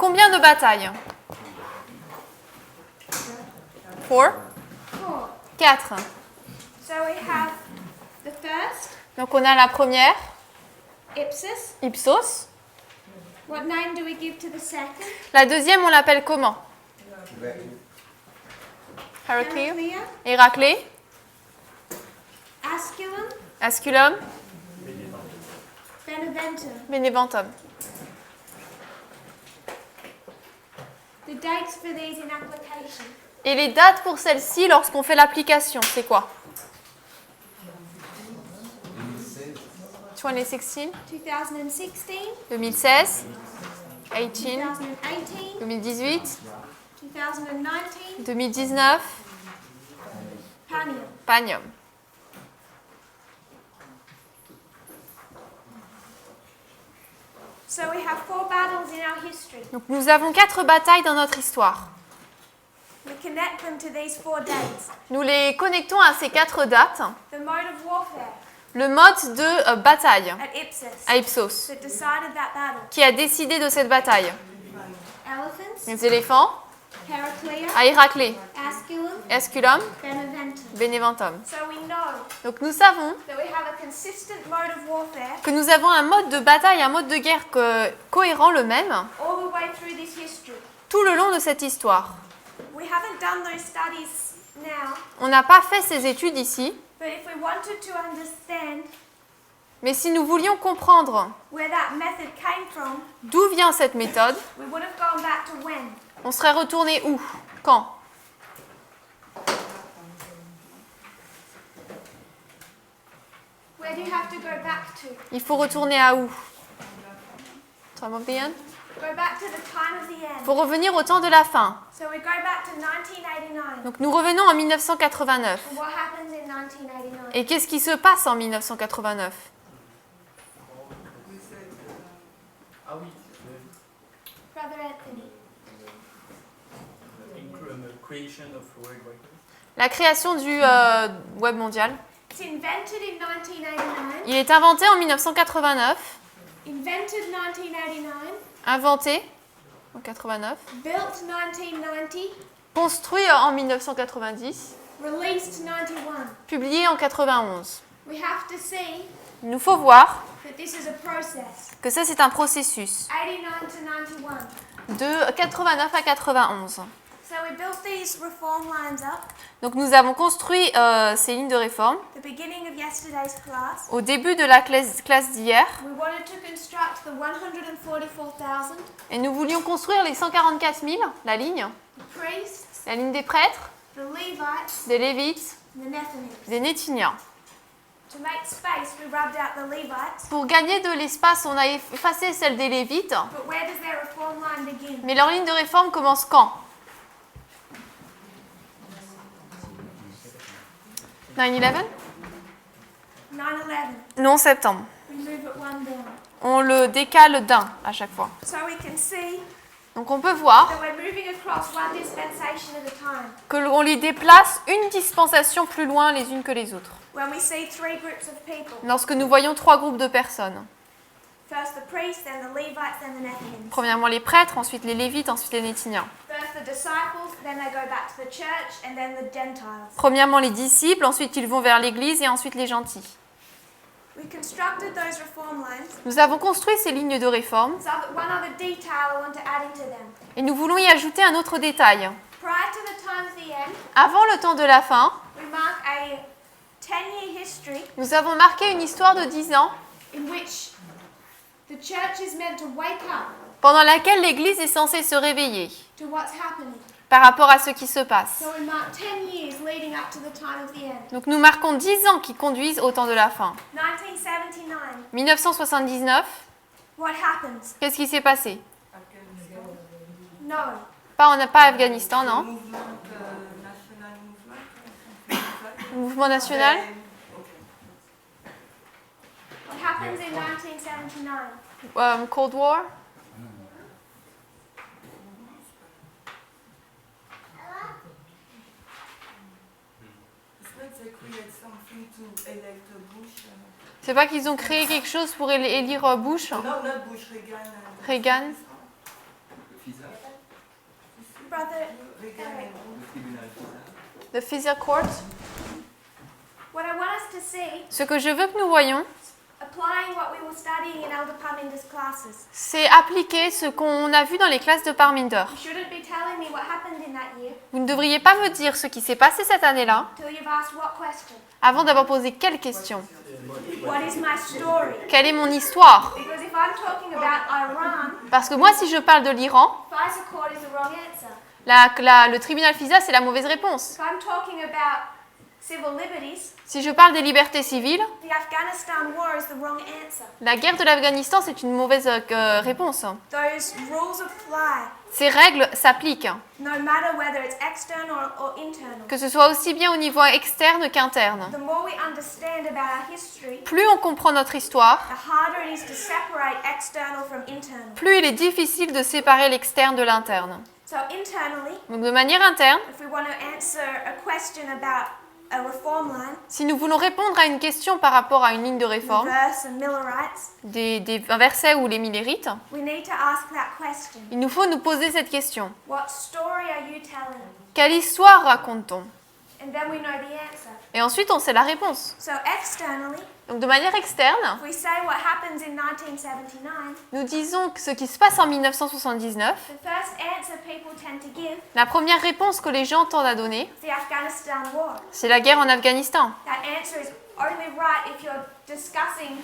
combien de batailles? 4. 4. So we have the first, Donc on a la première, Ipsus. Ipsos. What name do we give to the second? La deuxième, on l'appelle comment? Heraclea. Heraclea. Héraclée. Asculum. Asculum. Beneventum. Beneventum. The dates for these in application. Et les dates pour celle-ci lorsqu'on fait l'application, c'est quoi? 2016. 2016. 2016. 18. 2018. 2018. 2019. 2019. Panium. Panium. So we have 4 battles in our history. Donc nous avons 4 batailles dans notre histoire. We connect them to these 4 dates. Nous les connectons à ces 4 dates. The mode of warfare Le mode de bataille at Ipsus à Ipsos. that decided that battle. Qui a décidé de cette bataille? Elephants, Les éléphants Heraclea, à Héraclée. Asculum, Asculum. Beneventum. Beneventum. So we know Donc nous savons that we have a consistent mode of warfare que nous avons un mode de bataille, un mode de guerre cohérent le même all the way through this history. tout le long de cette histoire. We haven't done those studies now, On n'a pas fait ces études ici, but if we wanted to understand mais si nous voulions comprendre where that method came from, d'où vient cette méthode, we would have gone back to when? on serait retourné où? Quand? Where do you have to go back to? Il faut retourner à où? Time of the end? Go back to the time of the end. Il faut revenir au temps de la fin. So we go back to 1989. Donc nous revenons en 1989. And what happens in 1989? Et qu'est-ce qui se passe en 1989? Brother Anthony. Creation of World Wide Web. La création du web mondial. It's invented in 1989. Il est inventé en 1989. Invented 1989. Inventé en 89. Built 1990. Construit en 1990. Released 91. Publié en 91. We have to see Il nous faut voir that this is a process. que ça c'est un processus 89 to 91. de 89 à 91. So we built these reform lines up. Donc nous avons construit ces lignes de réforme The beginning of yesterday's class. au début de la classe d'hier We wanted to construct the 144,000. et nous voulions construire les 144 000, la ligne, The priests, la ligne des prêtres, the Levites, des Lévites, and the Nethinims. des Néthiniens. To make space, we rubbed out the Levites. Pour gagner de l'espace, on a effacé celle des Lévites, But where does their reform line begin? mais leur ligne de réforme commence quand? 9/11? 9/11. Non, septembre. We move it one down. On le décale d'un à chaque fois. So we can see Donc on peut voir that we're moving across one dispensation at a time. que l'on les déplace une dispensation plus loin les unes que les autres. When we see 3 groups of people. Lorsque nous voyons 3 groupes de personnes. First the priests, then the Levites, then the Nethinims. Premièrement les prêtres, ensuite les Lévites, ensuite les Néthiniens. First the disciples, then they go back to the church, and then the Gentiles. Premièrement les disciples, ensuite ils vont vers l'église et ensuite les gentils. We constructed those reform lines. Nous avons construit ces lignes de réforme So that one other detail I want to add into them. et nous voulons y ajouter un autre détail. Prior to the time of the end, Avant le temps de la fin, we mark a 10-year history nous avons marqué une histoire de 10 ans in which the church is meant to wake up pendant laquelle l'église est censée se réveiller to what's happening. par rapport à ce qui se passe. So we mark 10 years leading up to the time of the end. Donc nous marquons 10 ans qui conduisent au temps de la fin. 1979. 1979, What happens? qu'est-ce qui s'est passé? No. On n'a pas Afghanistan, non? Le mouvement national? What happens in 1979? Cold War? C'est pas qu'ils ont créé quelque chose pour élire Bush? No, not Bush, Reagan. Reagan? FISA, Brother, le tribunal FISA. The FISA Court. what I want us to see, Ce que je veux que nous voyons, applying what we were studying in Elder Parminder's classes. c'est appliquer ce qu'on a vu dans les classes de Parminder. You shouldn't be telling me what happened in that year Vous ne devriez pas me dire ce qui s'est passé cette année-là till you've asked what question. avant d'avoir posé quelle question. What is my story? Quelle est mon histoire? Because if I'm talking about Iran, Parce que moi, si je parle de l'Iran, FISA court is the wrong answer. le tribunal FISA, c'est la mauvaise réponse. If I'm talking about civil liberties, Si je parle des libertés civiles, the Afghanistan war is the wrong answer. la guerre de l'Afghanistan, c'est une mauvaise réponse. Those rules apply Ces règles s'appliquent, no matter whether it's external or internal. que ce soit aussi bien au niveau externe qu'interne. The more we understand about our history, Plus on comprend notre histoire, the harder it is to separate external from internal. plus il est difficile de séparer l'externe de l'interne. So internally, Donc de manière interne, if we want to answer a question about a reform line, si nous voulons répondre à une question par rapport à une ligne de réforme, verse and Millerites, un verset ou les millérites, we need to ask that question. il nous faut nous poser cette question. What story are you telling? Quelle histoire raconte-t-on? And then we know the answer. Et ensuite, on sait la réponse. So externally, Donc de manière externe, if we say what happens in 1979, nous disons que ce qui se passe en 1979, the first answer people tend to give la première réponse que les gens tendent à donner, is the Afghanistan war. c'est la guerre en Afghanistan. That answer is only right if you're discussing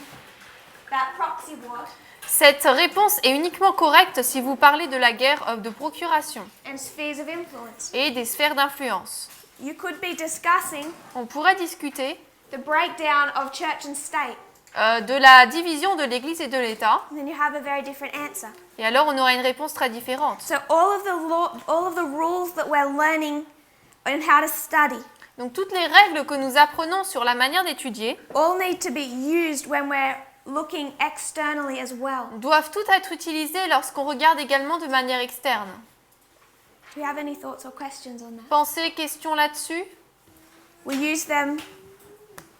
that proxy war Cette réponse est uniquement correcte si vous parlez de la guerre de procuration and spheres of influence. et des sphères d'influence. You could be discussing On pourrait discuter the breakdown of church and state, de la division de l'Église et de l'État, and then you have a very different answer. et alors on aura une réponse très différente. So all of the rules that we're learning and how to study Donc toutes les règles que nous apprenons sur la manière d'étudier all need to be used when we're looking externally as well. doivent toutes être utilisées lorsqu'on regarde également de manière externe. Do you have any thoughts or questions on that? Pensez, questions là-dessus? We use them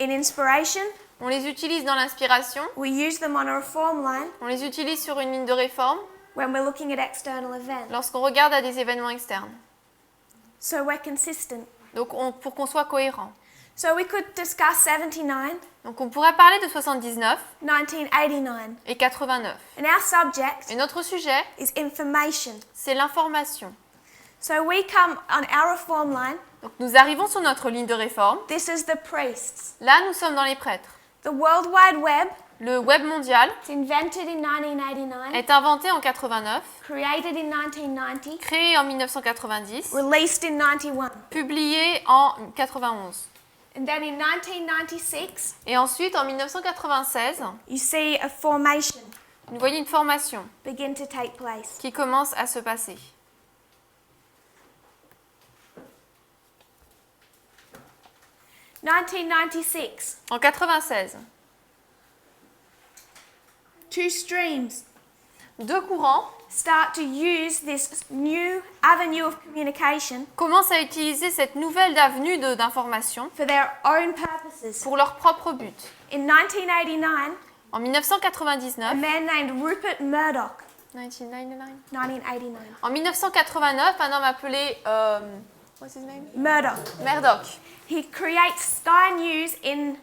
in inspiration. On les utilise dans l'inspiration, We use them on a reform line on les utilise sur une ligne de réforme when we're looking at external events. lorsqu'on regarde à des événements externes. So we're consistent. Donc pour qu'on soit cohérent. So we could discuss 79, Donc on pourrait parler de 79 1989. et 89. And our subject Et notre sujet, is information. c'est l'information. So we come on our reform line. Donc nous arrivons sur notre ligne de réforme. This is the priests. Là, nous sommes dans les prêtres. The World Wide Web Le web mondial is invented in 1989, est inventé en 89, created in 1990, créé en 1990, released in 91. publié en 91. And then in 1996, Et ensuite, en 1996, you see a formation vous voyez une formation begin to take place. qui commence à se passer. In 1996, En 96, two streams deux courants start to use this new avenue of communication commencent à utiliser cette nouvelle avenue d'information for their own purposes. pour leur propre but. In 1989, En a 1999, man named Rupert Murdoch, 1999, 1989, en 1989, un homme appelé what's his name? Murdoch, Murdoch. he creates Sky News in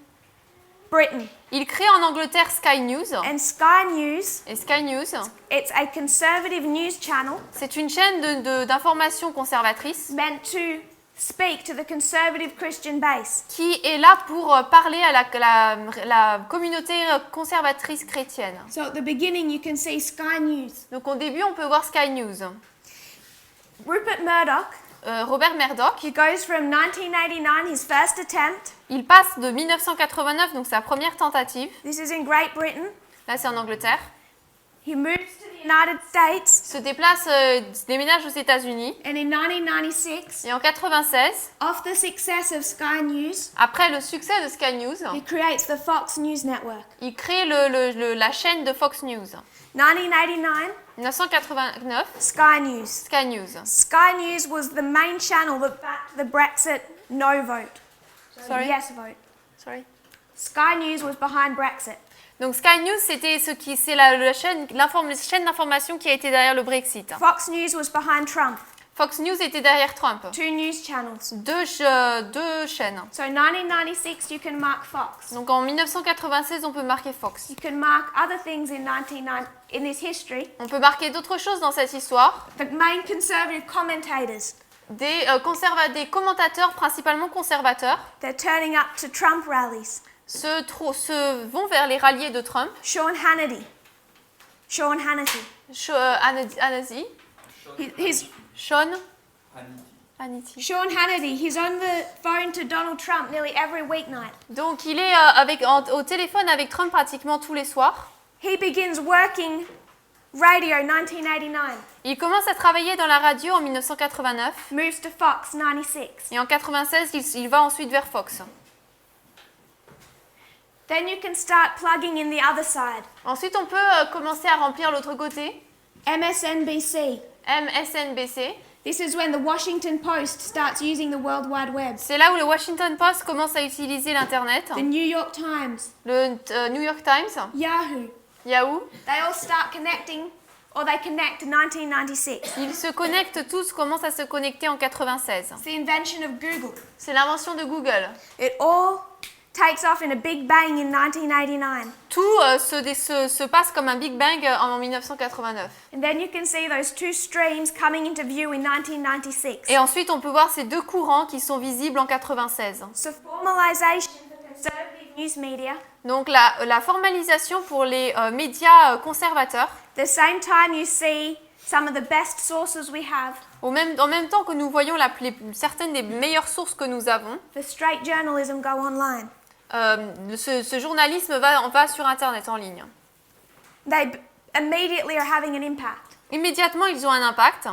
Britain. Il crée en Angleterre Sky News. And Sky News, Et Sky News, it's a conservative news channel c'est une chaîne d'information conservatrice meant to speak to the conservative Christian base. qui est là pour parler à la communauté conservatrice chrétienne. So at the beginning, you can see Sky News. Donc au début, on peut voir Sky News. Rupert Murdoch, Robert Murdoch, he goes from 1989, his first attempt. il passe de 1989, donc sa première tentative, This is in Great Britain. là c'est en Angleterre, He moves to the United States, se déplace, déménage aux États-Unis, and in 1996, et en 96, off the success of Sky News, après le succès de Sky News, he creates the Fox News Network. il crée la chaîne de Fox News. 1989, 1989, Sky News. Sky News. Sky News was the main channel that backed the Brexit no vote. So Sorry? yes vote. Sorry. Sky News was behind Brexit. Donc Sky News, c'est la chaîne d'information qui a été derrière le Brexit. Fox News was behind Trump. Fox News était derrière Trump. 2 news channels. Deux chaînes. So 1996, you can mark Fox. Donc en 1996, on peut marquer Fox. You can mark other things in this history. On peut marquer d'autres choses dans cette histoire. The main conservative commentators, Des commentateurs, principalement conservateurs, they're turning up to Trump rallies. se vont vers les ralliés de Trump. Sean Hannity. Hannity. Sean Hannity. Hannity, he's on the phone to Donald Trump nearly every weeknight. Donc il est au téléphone avec Trump pratiquement tous les soirs. He begins working radio 1989, Il commence à travailler dans la radio en 1989 moves to Fox 96. et en 1996, il va ensuite vers Fox. Then you can start plugging in the other side. Ensuite, on peut commencer à remplir l'autre côté. MSNBC. MSNBC. This is when the Washington Post starts using the World Wide Web. C'est là où le Washington Post commence à utiliser l'Internet. The New York Times. Le New York Times. Yahoo. Yahoo. They all start connecting, or they connect in 1996. Ils se connectent tous, commencent à se connecter en 96. It's the invention of Google. C'est l'invention de Google. It all takes off in a big bang in 1989. Tout se passe comme un Big Bang en 1989. And then you can see those two streams coming into view in 1996. Et ensuite, on peut voir ces deux courants qui sont visibles en 96. So formalization for conservative news media. Donc la formalisation pour les médias conservateurs. The same time you see some of the best sources we have. En même temps que nous voyons certaines des meilleures sources que nous avons, The straight journalism go online. ce journalisme va sur Internet en ligne. They immediately are having an impact. Immédiatement, ils ont un impact.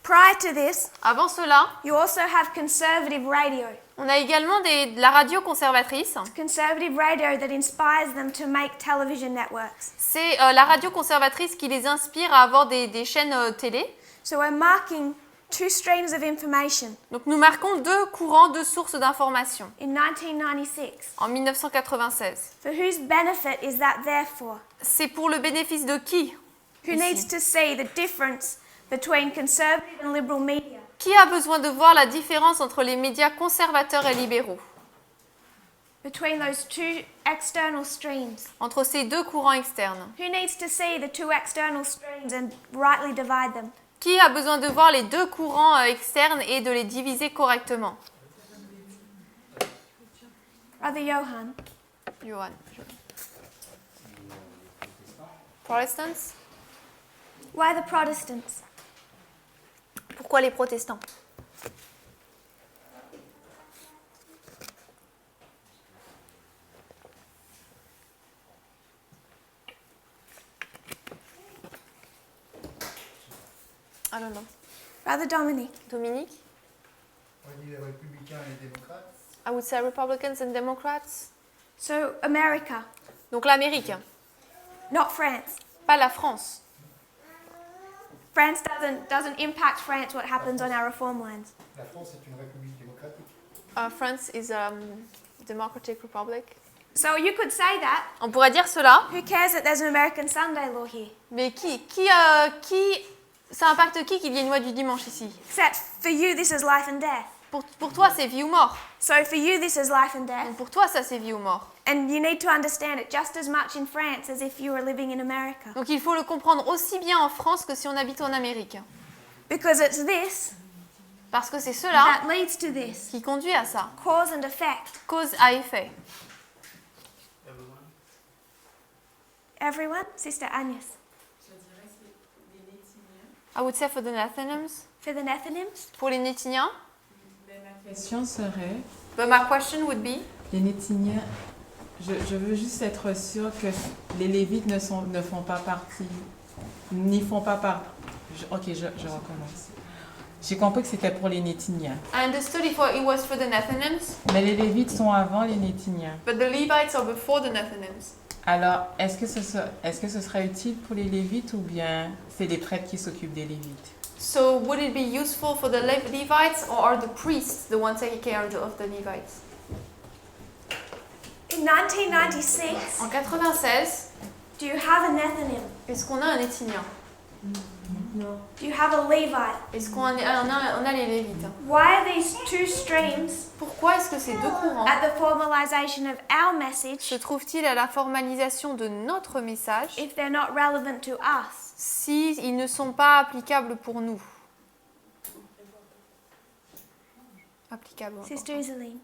Prior to this, Avant cela, you also have conservative radio. on a également de la radio conservatrice. Conservative radio that inspires them to make television networks. C'est la radio conservatrice qui les inspire à avoir des chaînes télé. So we're marking two streams of information Donc nous marquons deux courants, deux sources d'information in 1996. en 1996. For whose benefit is that there for? C'est pour le bénéfice de qui? Who needs to see the difference between conservative and liberal media? Qui a besoin de voir la différence entre les médias conservateurs et libéraux? Between those two external streams? Entre ces deux courants externes? Who needs to see the two external streams and rightly divide them? Qui a besoin de voir les deux courants externes et de les diviser correctement? Brother Johan. Johan. Protestants? Why the Protestants? Pourquoi les protestants? I don't know. Brother Dominic. Dominique? On dit les républicains et les démocrates. I would say Republicans and Democrats. So America, Donc l'Amérique, not France. pas la France. France doesn't impact France what happens on our reform lines. La France est une république démocratique. France is a democratic republic. So you could say that. On pourrait dire cela, Who cares that there's an American Sunday law here? mais ça impacte qui qu'il y ait une loi du dimanche ici? Except for you, this is life and death. Pour toi, c'est vie ou mort. So for you, this is life and death. Donc pour toi, ça c'est vie ou mort. And you need to understand it just as much in France as if you were living in America. Donc il faut le comprendre aussi bien en France que si on habite en Amérique. Because it's this Parce que c'est cela that leads to this. qui conduit à ça. Cause and effect. Cause à effet. Everyone? Sister Agnes. I would say for the Nathanims. For the Nethinims? Pour les Nétiniens. Ma question serait, But my question would be, les Nétiniens, je veux juste être sûre que les Lévites ne font pas partie, n'y font pas part. Ok, je recommence. J'ai compris que c'était pour les Nétiniens. I understood it was for the Nathanims, Mais les Lévites sont avant les Nétiniens. but the Levites are before the Nathanims. Alors, est-ce que ce serait utile pour les Lévites ou bien c'est les prêtres qui s'occupent des Lévites? So would it be useful for the Levites or are the priests the ones taking care of the Levites? In 1996, En 96, do you have a Nethinim? est-ce qu'on a un Éthinien? No. Do you have a Levite? Est-ce qu'on a les Lévites? Why are these two streams Pourquoi est-ce que ces deux courants at the formalization of our se message trouvent-ils à la formalisation de notre message if they're not relevant to us? si ils ne sont pas applicables pour nous? Applicables. Sister Iseline.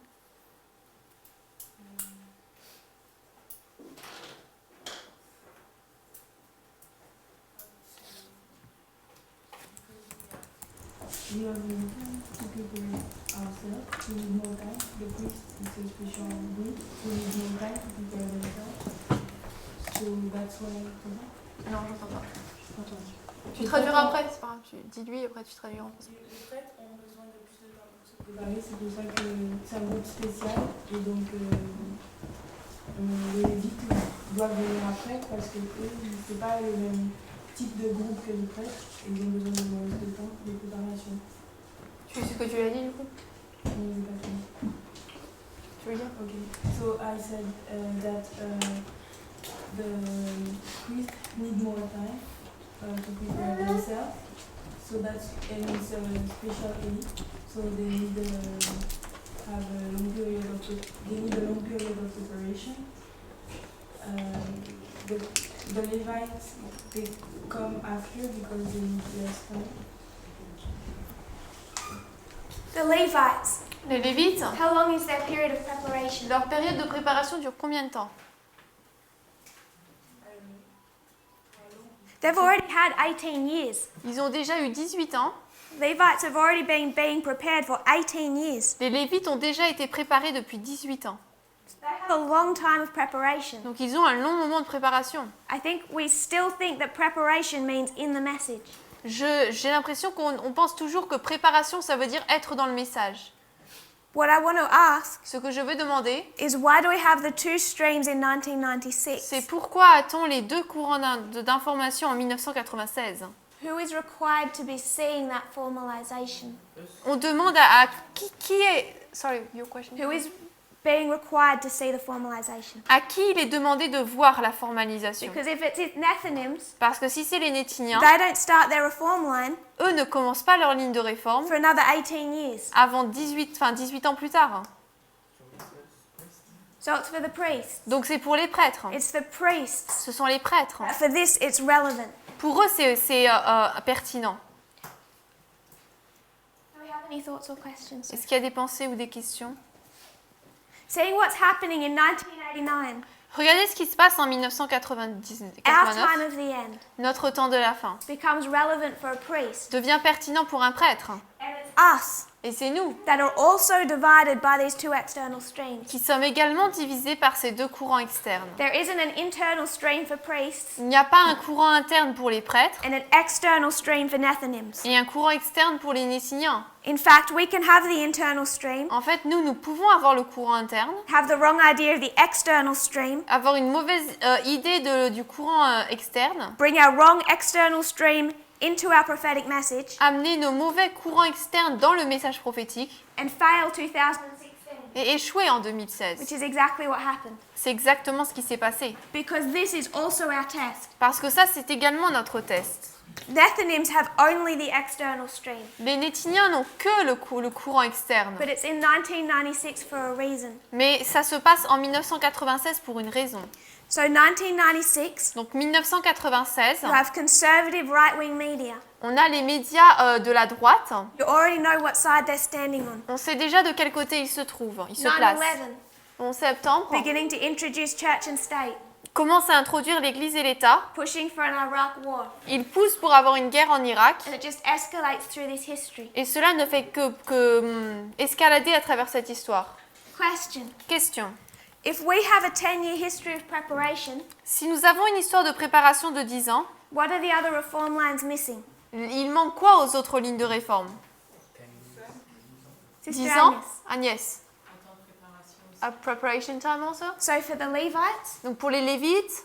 We have been to prepare ourselves. We need more time. The priest is a special group. We need more time to prepare themselves. So that's why. Non, j'entends pas. Attends. Tu traduiras après, c'est pas grave. Tu dis-lui, après tu traduiras en français. Les prêtres ont besoin de plus de temps pour se préparer. C'est pour ça que c'est un groupe spécial. Et donc, les Lévites doivent venir après parce que eux, c'est pas le même type de groupe que les prêtres. Ils ont besoin de moins de temps de préparation. Tu sais ce que tu lui as dit du coup? Tu veux dire? Okay, so I said that the priests need more time to prepare themselves. So that's and it's a special aid. So they need have a long period of they need a long period of preparation. The Levites they come after because they need less time. The Levites. Les Lévites, How long is their period of preparation? leur période de préparation dure combien de temps? They've already had 18 years. Ils ont déjà eu 18 ans. Levites have already been being prepared for 18 years. Les Lévites ont déjà été préparés depuis 18 ans. They have a long time of preparation. Donc ils ont un long moment de préparation. I think we still think that preparation means in the message. J'ai l'impression qu'on pense toujours que préparation, ça veut dire être dans le message. What I want to ask Ce que je veux demander, is why do we have the two streams in 1996? c'est pourquoi a-t-on les deux courants d'information en 1996? Who is required to be seeing that formalization? On demande à qui est... Sorry, your question. Who is being required to see the formalization? À qui il est demandé de voir la formalisation? Because if it's Nethinims, Parce que si c'est les Néthiniens, they don't start their reform line eux ne commencent pas leur ligne de réforme for another 18 years. avant 18 ans plus tard. So it's for the priests. Donc c'est pour les prêtres. It's the priests. Ce sont les prêtres. For this, it's relevant. Pour eux, c'est pertinent. Do we have any thoughts or questions? Est-ce qu'il y a des pensées ou des questions? Seeing what's happening in 1989, Regardez ce qui se passe en 1989. our time of the end, Notre temps de la fin becomes relevant for a priest. devient pertinent pour un prêtre. And it's us Et c'est nous that are also divided by these two external streams. qui sommes également divisés par ces deux courants externes. There isn't an internal stream for priests Il n'y a pas un courant interne pour les prêtres and an external stream for Nethinims. et un courant externe pour les Néthiniens. In fact, we can have the internal stream, En fait, nous pouvons avoir le courant interne, have the wrong idea of the external stream, avoir une mauvaise idée du courant externe, bring our wrong external stream into our prophetic message, amener nos mauvais courants externes dans le message prophétique and fail 2016, et échouer en 2016. which is exactly what happened. C'est exactement ce qui s'est passé. Because this is also our test. Parce que ça, c'est également notre test. Nethinims have only the external stream, Les Néthiniens n'ont que le courant externe. but it's in 1996 for a reason. Mais ça se passe en 1996 pour une raison. So 1996, Donc 1996, you have conservative right-wing media. on a les médias de la droite. You already know what side they're standing on. On sait déjà de quel côté ils se trouvent, ils se 9/11, placent. 11 septembre, beginning to introduce church and state, commence à introduire l'Église et l'État. pushing for an Iraq war. Ils poussent pour avoir une guerre en Irak. And it just escalates through this history. Et cela ne fait que escalader à travers cette histoire. Question. Question. If we have a 10-year history of preparation, Si nous avons une histoire de préparation de 10 ans, what are the other reform lines missing? il manque quoi aux autres lignes de réforme? Sister 10 ans? Agnes. Agnès. A preparation time also? So for the Levites, Donc pour les Lévites,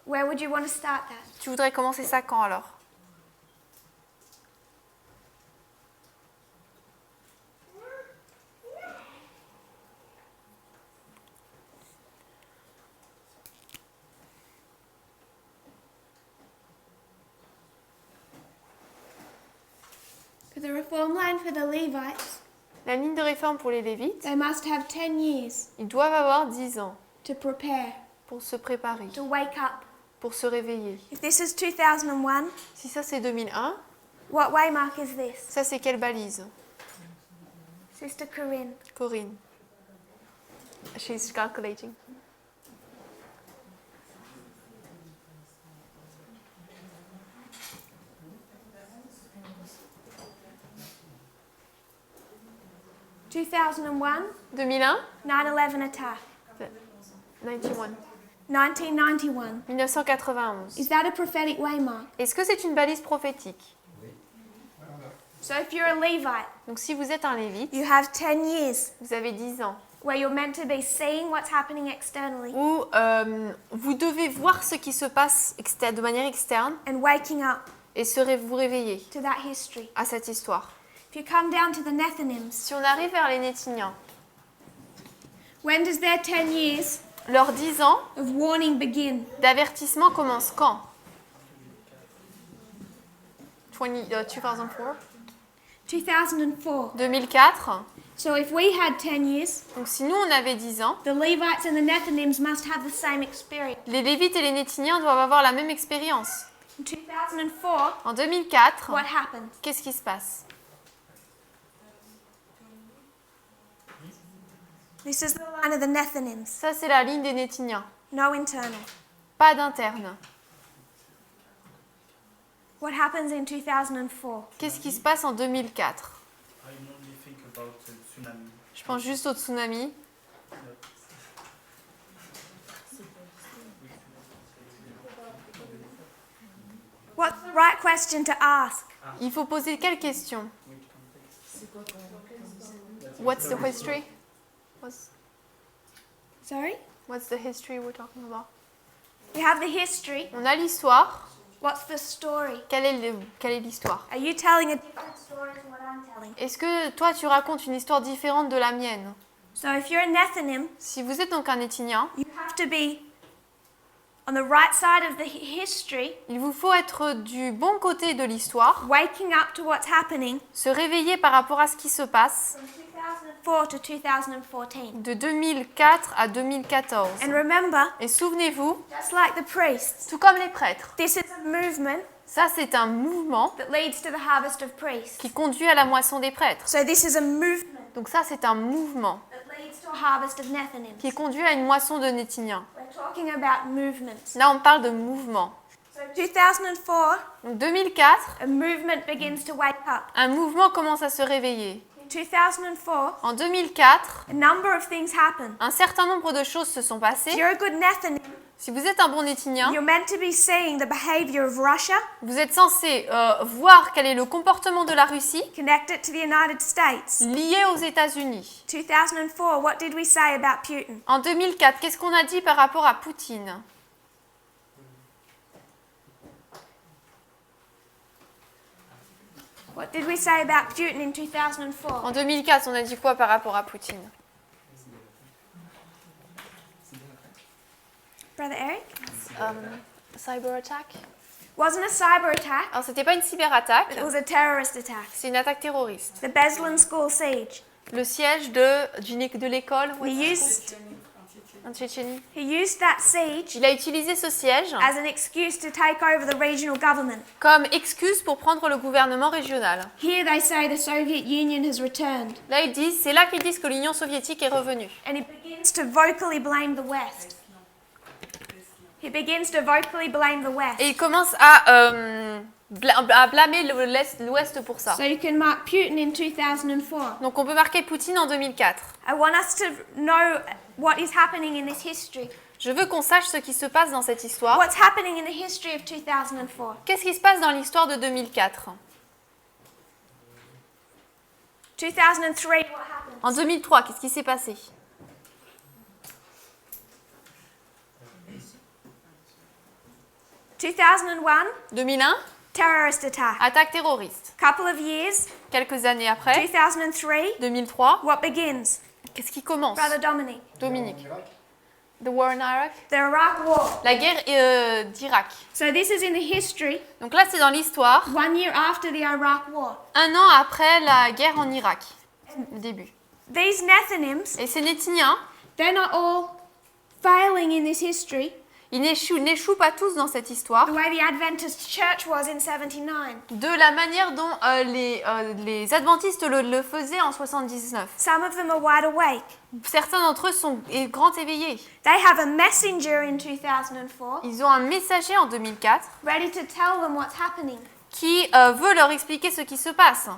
where would you want to start that? tu voudrais commencer ça quand alors? The reform line for the Levites, La ligne de réforme pour les Lévites, they must have 10 years ils doivent avoir 10 ans to prepare, pour se préparer, to wake up. pour se réveiller. If this is 2001, Si ça c'est 2001, what waymark is this? ça c'est quelle balise? Sister Corinne. Corinne. She's calculating. – 2001, 2001, 9/11 attack. 91. 1991. 1991. Is that a prophetic waymark? Est-ce que c'est une balise prophétique? So if you're a Levite, Donc si vous êtes un Lévite, you have 10 years vous avez 10 ans, where you're meant to be seeing what's happening externally où vous devez voir ce qui se passe de manière externe and waking up et vous réveiller to that history. à cette histoire. If you come down to the Nethinims, Si on arrive vers les Nétiniens, when does their 10 years leurs 10 ans of warning begin? d'avertissement commencent quand? 2004. 2004. 2004. So if we had 10 years, Donc si nous on avait 10 ans, the Levites and the Nethinims must have the same experience. les Lévites et les Nétiniens doivent avoir la même expérience. In 2004, En 2004, what happened? qu'est-ce qui se passe? This is the line of the Nethinims. Ça c'est la ligne des Nétiniens. No internal. Pas d'interne. What happens in 2004? Qu'est-ce qui se passe en 2004? I normally think about tsunami. Je pense juste au tsunami. What's the right question to ask? Il faut poser quelle question? What's the history? What's the history we're talking about? You have the history. On a l'histoire. What's the story? Quelle est l'histoire? Are you telling a different story to what I'm telling? Est-ce que toi tu racontes une histoire différente de la mienne? So if you're a Nethinim, Si vous êtes donc un Nétinien, you have to be on the right side of the history, il vous faut être du bon côté de l'histoire, waking up to what's happening se réveiller par rapport à ce qui se passe from 2004 to 2014. de 2004 à 2014. And remember, Et souvenez-vous, just like the priests, tout comme les prêtres, this is a movement ça c'est un mouvement that leads to the harvest of priests. qui conduit à la moisson des prêtres. So this is a movement Donc ça c'est un mouvement that leads to a harvest of Nethinims. qui conduit à une moisson de Nétiniens. We're talking about movements. Là on parle de mouvement. So 2004, Donc 2004, a movement begins to wake up. un mouvement commence à se réveiller. In 2004, En 2004, a number of things happen. un certain nombre de choses se sont If passées. you're a good Nethinim, Si vous êtes un bon Nétinien, you're meant to be seeing the behavior of Russia vous êtes censé voir quel est le comportement de la Russie connected to the United States. lié aux États-Unis. 2004, what did we say about Putin? En 2004, qu'est-ce qu'on a dit par rapport à Poutine? What did we say about Putin in 2004? En 2004, on a dit quoi par rapport à Poutine? Brother Eric? Cyber attack. Wasn't a cyber attack, Alors, c'était pas une cyberattaque, it was a terrorist attack. c'est une attaque terroriste. The Beslan school siege. Le siège de l'école en Tchétchénie. He used that siege Il a utilisé ce siège as an excuse to take over the regional government. comme excuse pour prendre le gouvernement régional. Here they say the Soviet Union has returned, Là, c'est là qu'ils disent que l'Union soviétique est revenue. and he begins to vocally blame the West. He begins to vocally blame the West. Et il commence à blâmer l'Ouest pour ça. So you can mark Putin in 2004. Donc on peut marquer Poutine en 2004. I want us to know what is happening in this history. Je veux qu'on sache ce qui se passe dans cette histoire. What's happening in the history of 2004? Qu'est-ce qui se passe dans l'histoire de 2004? 2003, what happened? En 2003, qu'est-ce qui s'est passé? In 2001, 2001, terrorist attack. attaque terroriste. Couple of years, Quelques années après, 2003, 2003, what begins? qu'est-ce qui commence? Brother Dominic. Dominique. En Irak, The war in Iraq. The Iraq War. La guerre d'Irak. So this is in the history, Donc là, c'est dans l'histoire, 1 year after the Iraq War. 1 an après la guerre en Irak, le début. These Nethinims, Et ces Nétiniens, they're not all failing in this history ils n'échouent pas tous dans cette histoire, the way the Adventist Church was in 79. de la manière dont les adventistes le faisaient en 79. Some of them are wide awake. Certains d'entre eux sont grands éveillés. They have a messenger in 2004 Ils ont un messager en 2004 ready to tell them what's happening. qui veut leur expliquer ce qui se passe.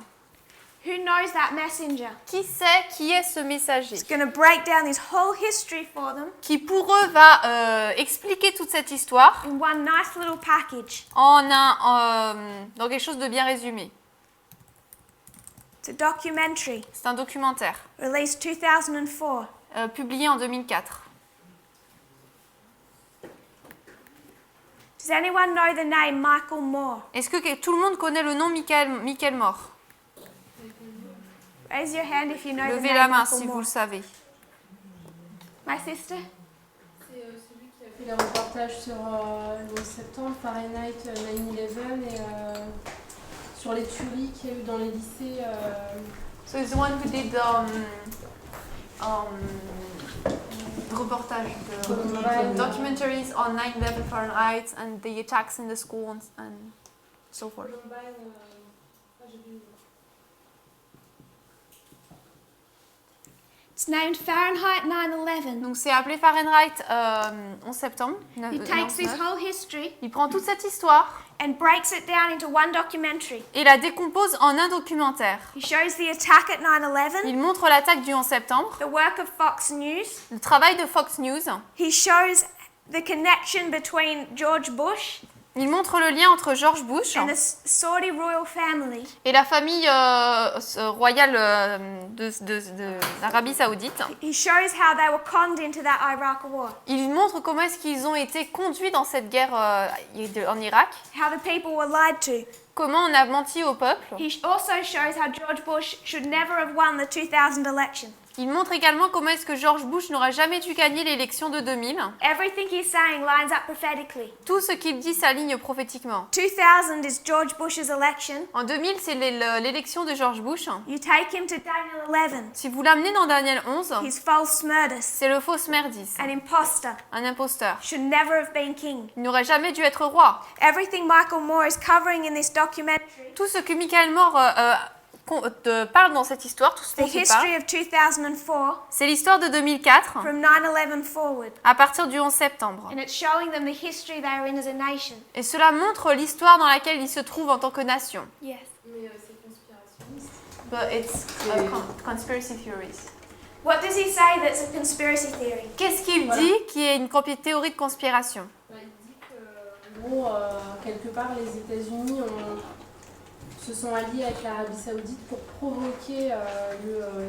Who knows that messenger? Qui sait qui est ce messager? It's going to break down this whole history for them Qui pour eux va expliquer toute cette histoire in one nice little package. dans quelque chose de bien résumé. It's a documentary C'est un documentaire released 2004. publié en 2004. Does anyone know the name Michael Moore? Est-ce que tout le monde connaît le nom Michael Moore? Raise your hand if you know the Levez name la main Michael si vous Moore. le savez. My sister? C'est celui qui a fait les reportages sur le 11 septembre, Fahrenheit 9/11 et sur les tueries qu'il y a eu dans les lycées. So it's the one who did reportage, Columbine. documentaries on 9/11 Fahrenheit and the attacks in the schools and so forth. It's named Fahrenheit 9/11. Donc c'est appelé Fahrenheit 11 septembre. He takes this whole history Il prend toute cette histoire and breaks it down into one documentary. et la décompose en un documentaire. He shows the attack at 9/11, Il montre l'attaque du 11 septembre, the work of Fox News. le travail de Fox News. He shows the connection between George Bush Il montre le lien entre George Bush and the Saudi royal family. et la famille royale d'Arabie Saoudite. He shows how they were conned into that Iraq war, Il montre comment est-ce qu'ils ont été conduits dans cette guerre en Irak, how the people were lied to. comment on a menti au peuple. He also shows how George Bush should never have won the 2000 election. Il montre également comment est-ce que George Bush n'aurait jamais dû gagner l'élection de 2000. Everything he's saying lines up prophetically. Tout ce qu'il dit s'aligne prophétiquement. 2000 is George Bush's election. En 2000, c'est l'élection de George Bush. You take him to Daniel 11. Si vous l'amenez dans Daniel 11, He's false Smerdis, c'est le faux Smerdis, an imposter, un imposteur. should never have been king. Il n'aurait jamais dû être roi. Everything Michael Moore is covering in this documentary, Tout ce que Michael Moore parle dans cette histoire, tout ce the dont il parle, history of 2004 c'est l'histoire de 2004 from 9/11 forward. à partir du 11 septembre. And it's showing them the history they are in as a nation. Et cela montre l'histoire dans laquelle ils se trouvent en tant que nation. Yes. Mais c'est conspirationniste. But it's conspiracy theories. What does he say that's a conspiracy theory? Qu'est-ce qu'il Voilà. dit qui est une théorie de conspiration? Il dit que, bon, quelque part, les États-Unis se sont alliés avec l'Arabie Saoudite pour provoquer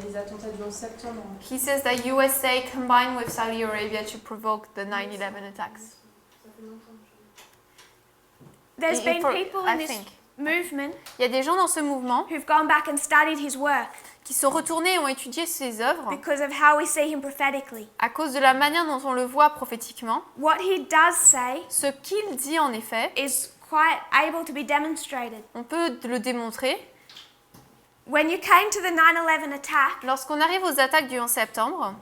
les attentats du 11 septembre. He says that USA combined with Saudi Arabia to provoke the 9/11 attacks. Ça fait longtemps que There's been people I in this think. movement Il y a des gens dans ce mouvement who've gone back and studied his work qui sont retournés et ont étudié ses œuvres because of how we see him prophetically. à cause de la manière dont on le voit prophétiquement. What he does say Ce qu'il dit en effet, is quite able to be demonstrated. on peut le démontrer. When you came to the 9/11 attack, Lorsqu'on arrive aux attaques du 11 septembre,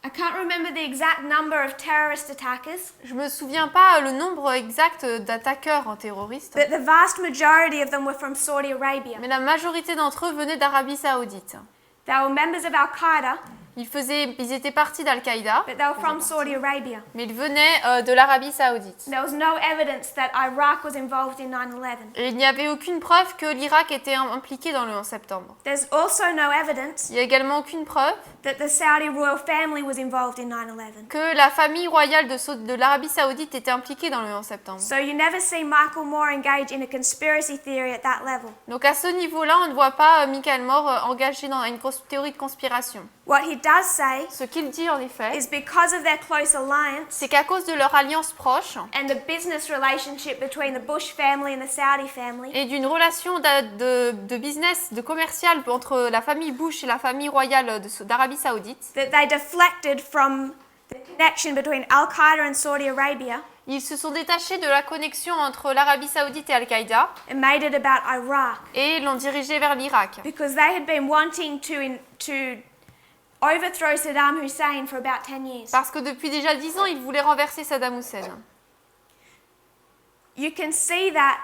I can't remember the exact number of terrorist attackers, je me souviens pas le nombre exact d'attaqueurs terroristes, but the vast majority of them were from Saudi Arabia. mais la majorité d'entre eux venaient d'Arabie Saoudite. They were members of Al-Qaeda, Ils étaient partis d'Al-Qaïda, but they were from Saudi Arabia. mais ils venaient de l'Arabie Saoudite. There was no evidence that Iraq was involved in 9/11. Et il n'y avait aucune preuve que l'Irak était impliqué dans le 11 septembre. There's also no evidence Il n'y a également aucune preuve that the Saudi royal family was involved in 9/11. que la famille royale de l'Arabie Saoudite était impliquée dans le 11 septembre. So you never see Michael Moore engage in a conspiracy theory at that level. Donc à ce niveau-là, on ne voit pas Michael Moore engagé dans une théorie de conspiration. What he does say Ce qu'il dit en effet, is because of their close alliance c'est qu'à cause de leur alliance proche and the business relationship between the Bush family and the Saudi family, et d'une relation de business, de commercial entre la famille Bush et la famille royale d'Arabie Saoudite, that they deflected from the connection between Al-Qaeda and Saudi Arabia ils se sont détachés de la connexion entre l'Arabie Saoudite et Al-Qaïda and made it about Iraq et l'ont dirigé vers l'Irak. because they had been wanting to overthrow Saddam Hussein for about 10 years. Parce que depuis déjà 10 ans, ils voulaient renverser Saddam Hussein. You can see that.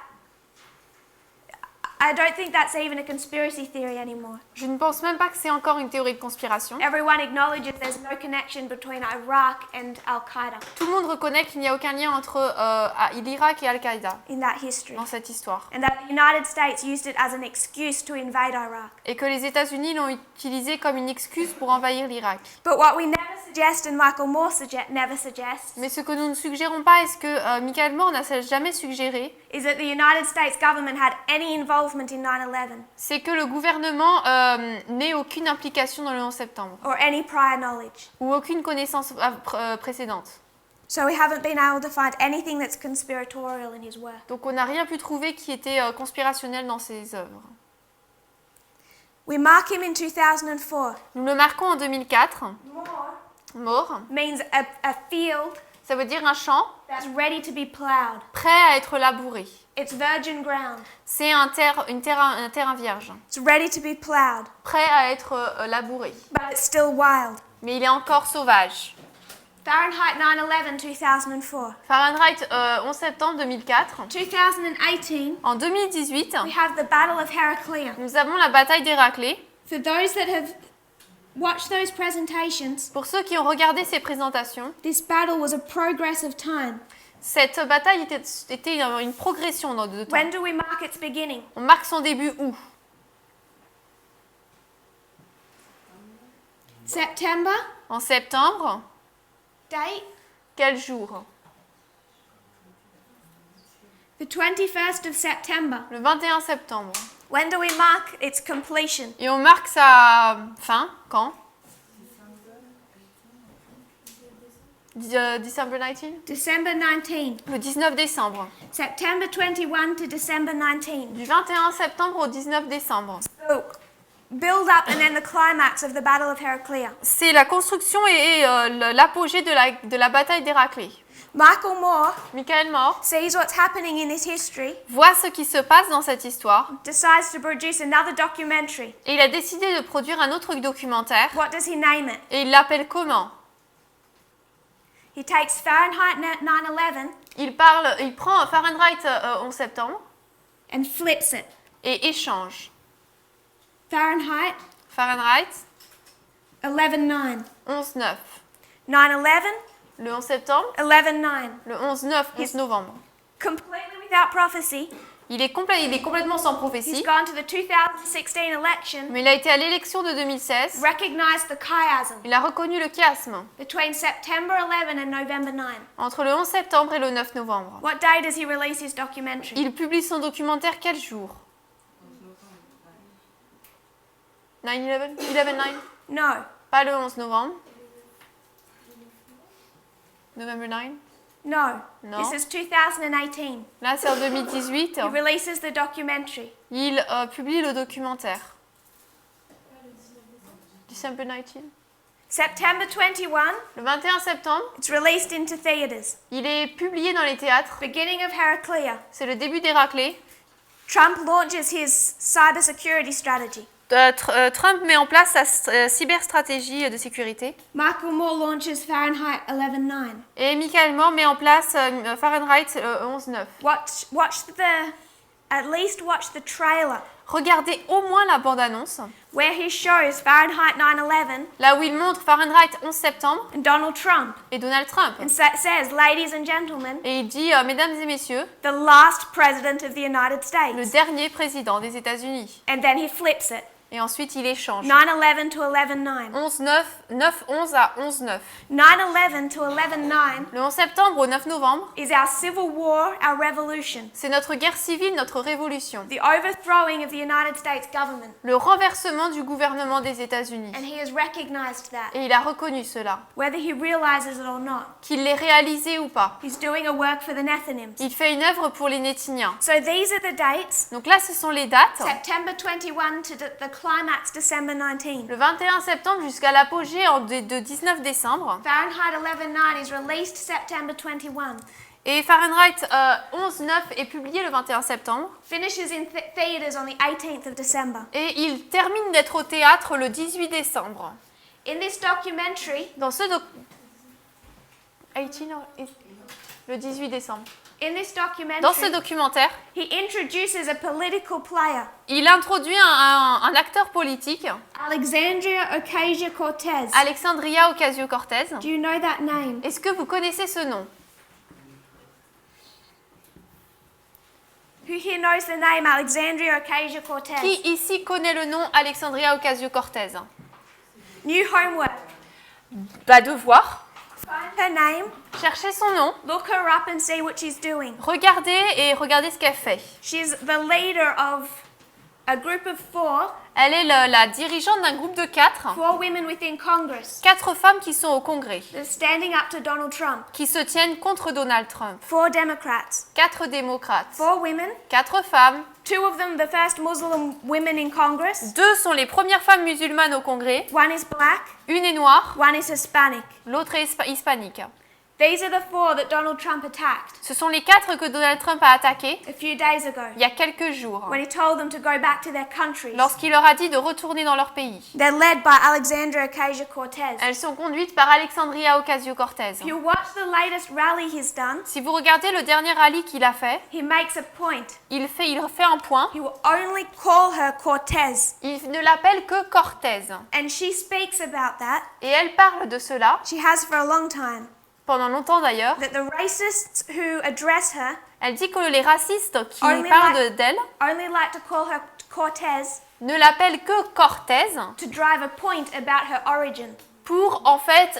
I don't think that's even a conspiracy theory anymore. Je ne pense même pas que c'est encore une théorie de conspiration. Everyone acknowledges there's no connection between Iraq and Al-Qaeda Tout le monde reconnaît qu'il n'y a aucun lien entre l'Irak et Al-Qaïda in that history, dans cette histoire. and that the United States used it as an excuse to invade Iraq. Et que les États-Unis l'ont utilisé comme une excuse pour envahir l'Irak. But what we never suggest, and Michael Moore never suggests, Mais ce que nous ne suggérons pas, et ce que Michael Moore n'a jamais suggéré, is that the United States government had any involvement in 9/11 c'est que le gouvernement n'ait aucune implication dans le 11 septembre or any prior knowledge. ou aucune connaissance précédente. So we haven't been able to find anything that's conspiratorial in his work. Donc on n'a rien pu trouver qui était conspirationnel dans ses œuvres. We mark him in 2004. Nous le marquons en 2004. Moore, Means a field ça veut dire un champ that's ready to be plowed. prêt à être labouré. It's virgin ground. C'est un terrain vierge, It's ready to be plowed, prêt à être labouré. but it's still wild. Mais il est encore sauvage. Fahrenheit 9/11 2004. Fahrenheit 11 septembre 2004. 2018, En 2018, we have the Battle of Heraclea. nous avons la bataille d'Héraclée. For those that have watched those presentations, Pour ceux qui ont regardé ces présentations, this battle was a progress of time. cette bataille était une progression de temps. When do we mark its beginning? On marque son début où? September. En septembre. Date? Quel jour? The 21st of September. Le 21 septembre. When do we mark its completion? Et on marque sa fin, quand? December 19? December 19. Le 19 décembre. September 21 to December 19. Du 21 septembre au 19 décembre. So, build up and then the climax of the Battle of Heraclea. C'est la construction et l'apogée de la bataille d'Héraclée. Michael Moore Michael Moore sees what's happening in this history, voit ce qui se passe dans cette histoire decides to produce another documentary. et il a décidé de produire un autre documentaire. What does he name it? Et il l'appelle comment? He takes Fahrenheit 9/11 Il prend Fahrenheit 11 septembre and flips it. et échange. Fahrenheit Fahrenheit 11/9. 11-9. 9/11, Le 11 septembre, 11/9. le 11-9, 11 novembre. Completely without prophecy. Il est complètement sans He's prophétie, gone to the 2016 election, mais il a été à l'élection de 2016. recognized the chiasm Il a reconnu le chiasme between September 11 and November 9. entre le 11 septembre et le 9 novembre. What day does he release his documentary? Il publie son documentaire quel jour? 9/11? 11/9? No, Pas le 11 novembre. November 9? no. No. This is 2018. Là, c'est en 2018. He releases the documentary. Il publie le documentaire. December 19? September 21, Le 21 septembre, it's released into theaters. il est publié dans les théâtres. Beginning of Heraclea. C'est le début d'Héraclée. Trump launches his cybersecurity strategy. Trump met en place sa cyberstratégie de sécurité. Michael Moore launches Fahrenheit 11/9. Et Michael Moore met en place Fahrenheit 11-9. At least watch the trailer Regardez au moins la bande-annonce, where he shows Fahrenheit 9/11 là où il montre Fahrenheit 11 septembre and Donald Trump et Donald Trump. and says, ladies and gentlemen, Et il dit, mesdames et messieurs, the last president of the United le States. dernier président des États-Unis. And then he flips it. Et ensuite, il échange. 9/11 to 11/9. 11-9, 9-11 à 11-9. 9/11 to 11/9 Le 11 septembre au 9 novembre, is our civil war, our revolution. c'est notre guerre civile, notre révolution. The overthrowing of the United States government. Le renversement du gouvernement des États-Unis. And he has recognized that, Et il a reconnu cela, whether he realizes it or not. qu'il l'ait réalisé ou pas. He's doing a work for the Nethinims. Il fait une œuvre pour les Nétiniens. So these are the dates. Donc là, ce sont les dates. September 21 to the climax, December 19. Le 21 septembre jusqu'à l'apogée de 19 décembre. Fahrenheit 11/9 is released September 21. Et Fahrenheit 11-9 est publié le 21 septembre. Finishes in theaters on the 18th of December. Et il termine d'être au théâtre le 18 décembre. In this documentary, Dans ce le 18 décembre. in this Dans ce documentary, documentaire, he introduces a political player, il introduit un acteur politique, Alexandria Ocasio-Cortez. Alexandria Ocasio-Cortez. Do you know that name? Est-ce que vous connaissez ce nom? Who here knows the name Alexandria Ocasio-Cortez? Qui ici connaît le nom Alexandria Ocasio-Cortez? New homework. Bah, devoir. Find her name, Cherchez son nom. look her up and see what she's doing. Regardez ce qu'elle fait. She's the leader of a group of four Elle est la dirigeante d'un groupe de 4. women within Congress 4 femmes qui sont au Congrès, that are standing up to Donald Trump. qui se tiennent contre Donald Trump. 4 Democrats, 4 démocrates, 4 women, 4 femmes. 2 of them the first Muslim women in Congress. 2 sont les premières femmes musulmanes au Congrès. One is black, Une est noire, one is Hispanic. l'autre est hispanique. These are the 4 that Donald Trump attacked Ce sont les 4 que Donald Trump a attaqués a few days ago il y a quelques jours, when he told them to go back to their countries. lorsqu'il leur a dit de retourner dans leur pays. They're led by Alexandria Ocasio-Cortez. Elles sont conduites par Alexandria Ocasio-Cortez. If you watch the latest rally he's done, Si vous regardez le dernier rallye qu'il a fait, he makes a point. il fait un point. He will only call her Cortez. Il ne l'appelle que Cortez. And she speaks about that. Et elle parle de cela, She has for a long time. pendant longtemps d'ailleurs. That the racists who address her Elle dit que les racistes qui Only parlent d'elle only like to call her Cortez ne l'appellent que Cortez to drive a point about her origin. pour en fait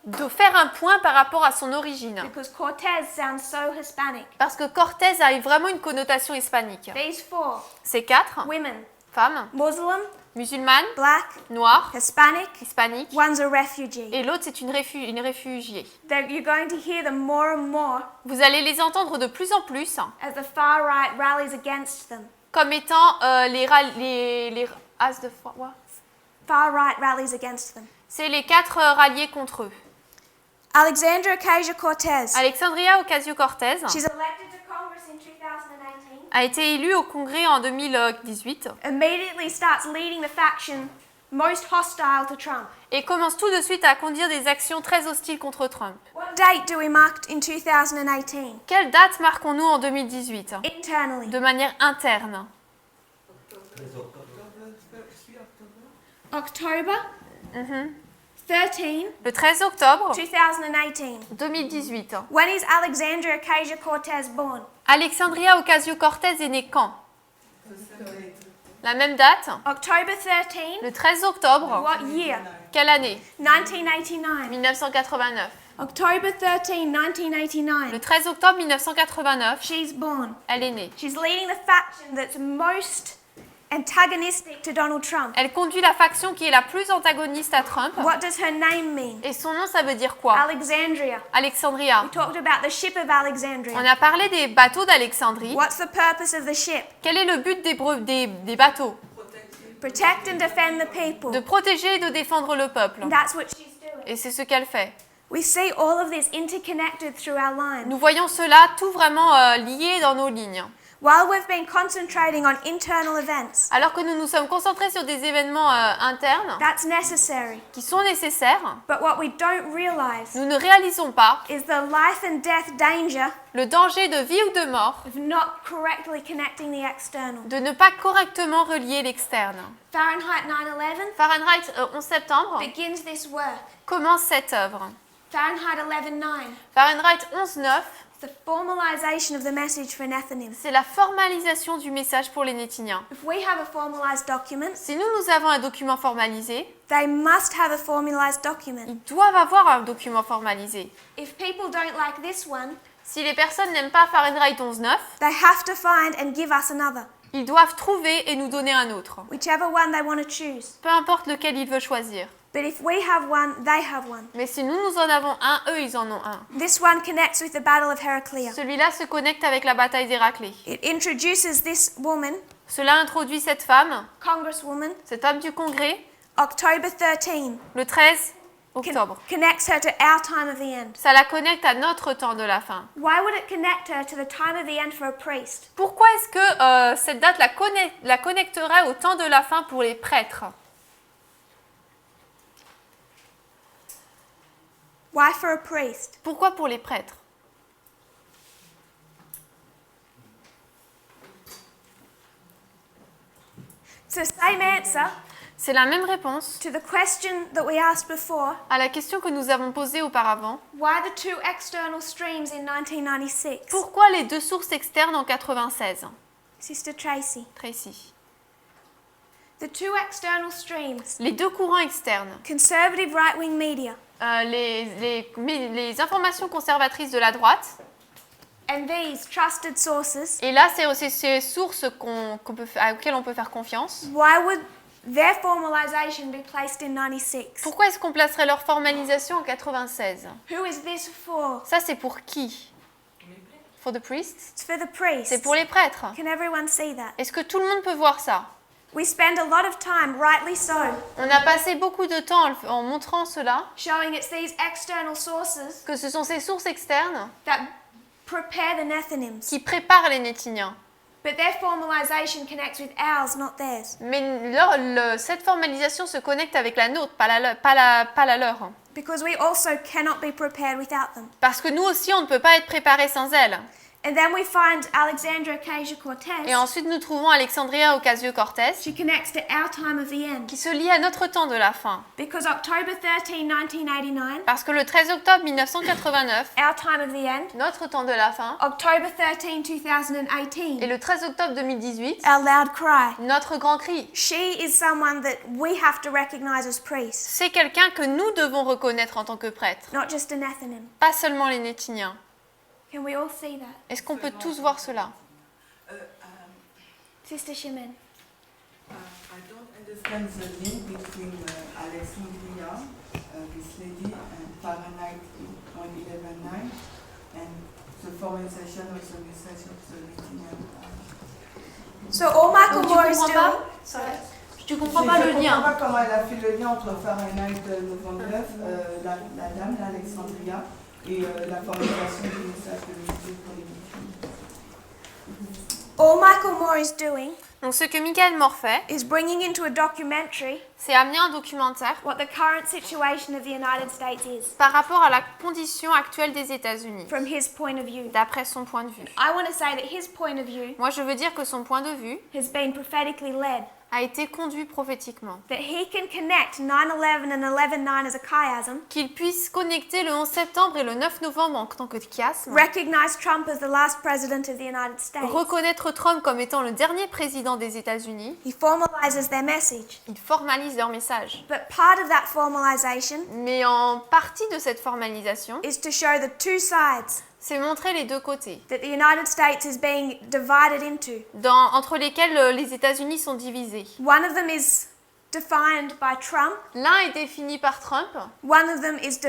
de faire un point par rapport à son origine. Because Cortez sounds so Hispanic. Parce que Cortez a vraiment une connotation hispanique. These 4 Ces 4 women, femmes, Muslim, musulmanes, black, noires, Hispanic, hispaniques, one's a refugee. et l'autre c'est une réfugiée. You're going to hear them more and more Vous allez les entendre de plus en plus as the far right rallies against them. comme étant les as de quoi? Far right rallies against them. C'est les 4 ralliés contre eux. Alexandria Ocasio-Cortez. Alexandria Ocasio-Cortez She's elected to Congress in 2018. a été élue au Congrès en 2018 Immediately starts leading the faction most hostile to Trump. et commence tout de suite à conduire des actions très hostiles contre Trump. What date do we mark in 2018? Quelle date marquons-nous en 2018 Internally. de manière interne? October 13, Le 13 octobre 2018. 2018. When is Alexandria Ocasio-Cortez born? Alexandria Ocasio-Cortez est née quand? La même date? October 13. Le 13 octobre. What year? Quelle année? 1989. 1989. October 13, Le 1989. 13 octobre 1989, She's born. elle est née. She's leading the faction that's most antagonistic to Donald Trump. Elle conduit la faction qui est la plus antagoniste à Trump. What does her name mean? Et son nom, ça veut dire quoi? Alexandria. Alexandria. We talked about the ship of On Alexandria. a parlé des bateaux d'Alexandrie. What's the purpose of the ship? Quel est le but des bateaux? Protect and defend the people. De protéger et de défendre le peuple. And that's what she's doing. Et c'est ce qu'elle fait. We see all of this interconnected through our lives. Nous voyons cela tout vraiment lié dans nos lignes. While we've been concentrating on internal events, Alors que nous nous sommes concentrés sur des événements internes that's necessary. qui sont nécessaires, But what we don't realize nous ne réalisons pas is the life and death danger le danger de vie ou de mort of not correctly connecting the external. de ne pas correctement relier l'externe. Fahrenheit 9/11 Fahrenheit 11 septembre begins this work. commence cette œuvre. Fahrenheit 11/9 Fahrenheit 11.9 the formalization of the message for Nethinim. C'est la formalisation du message pour les Néthiniens. If we have a formalized document, Si nous avons un document formalisé, they must have a formalized document. ils doivent avoir un document formalisé. If people don't like this one, Si les personnes n'aiment pas Fahrenheit 11.9, they have to find and give us another, ils doivent trouver et nous donner un autre. whichever one they want to choose. Peu importe lequel ils veulent choisir. But if we have one, they have one. Mais si nous en avons un, eux, ils en ont un. This one connects with the Battle of Heraclea. Celui-là se connecte avec la bataille d'Héraclée. It introduces this woman, Cela introduit cette femme, Congresswoman, cet homme du Congrès, October 13, le 13 octobre. connects her to our time of the end. Ça la connecte à notre temps de la fin. Why would it connect her to the time of the end for a priest? Pourquoi est-ce que cette date la connecterait au temps de la fin pour les prêtres? Why for a priest? Pourquoi pour les prêtres? It's the same answer C'est la même réponse to the question that we asked before. à la question que nous avons posée auparavant. Why the two external streams in 1996? Pourquoi les deux sources externes en 96? Sister Tracy. Tracy. The two external streams, Les deux courants externes, conservative right-wing media les informations conservatrices de la droite, and these trusted sources, et là c'est ces sources auxquelles on peut faire confiance. why would their formalization be placed in 96? Pourquoi est-ce qu'on placerait leur formalisation en 96? Who is this for? Ça c'est pour qui? For the priests? It's for the priests. C'est pour les prêtres. Can everyone see that? Est-ce que tout le monde peut voir ça? We spend a lot of time, rightly so, On a passé beaucoup de temps en montrant cela, showing it's these external sources que ce sont ces sources externes that prepare the Nethinims. qui préparent les Néthiniens. But their formalization connects with ours, not theirs. Mais cette formalisation se connecte avec la nôtre, pas la leur. Because we also cannot be prepared without them. Parce que nous aussi, on ne peut pas être préparés sans elles. And then we find Alexandra Ocasio-Cortez. Et ensuite, nous trouvons Alexandria Ocasio-Cortez, She connects to our time of the end. qui se lie à notre temps de la fin. Because October 13, 1989, Parce que le 13 octobre 1989, our time of the end. notre temps de la fin, October 13, et 2018, le 13 octobre 2018, our loud cry. notre grand cri. She is someone that we have to recognize as priests, C'est quelqu'un que nous devons reconnaître en tant que prêtre, not just a Nethinim. pas seulement les Néthiniens. Can we all see that? Est-ce qu'on peut tous voir cela? Sister Shimen. I don't understand the link between Alexandria, this lady, and Fahrenheit 11.9, and the formalization of the message of the Lithuanian. So all Michael Donc, tu Moore is comprends doing, pas? Tu comprends pas le Je lien? comprends pas comment elle a fait le lien entre Fahrenheit 99, la dame, l'Alexandria, et la formalisation du message de l'Église pour les victimes. all Michael Moore is doing Donc ce que Michael Moore fait, is bringing into a documentary c'est amener un documentaire what the current situation of the United States is, par rapport à la condition actuelle des États-Unis, from his point of view. d'après son point de vue. I want to say that his point of view Moi, je veux dire que son point de vue has been prophetically led, a été conduit prophétiquement. that he can connect 9/11 and 11/9 as a chiasm, Qu'il puisse connecter le 11 septembre et le 9 novembre en tant que chiasme, recognize Trump as the last president of the United States. reconnaître Trump comme étant le dernier président des États-Unis, He formalizes their message. il formalise leur message. But part of that formalization Mais en partie de cette formalisation, is to show the two sides c'est montrer les deux côtés, that the United States is being divided into. entre lesquels les États-Unis sont divisés. One of them is defined by Trump. L'un est défini par Trump One of them is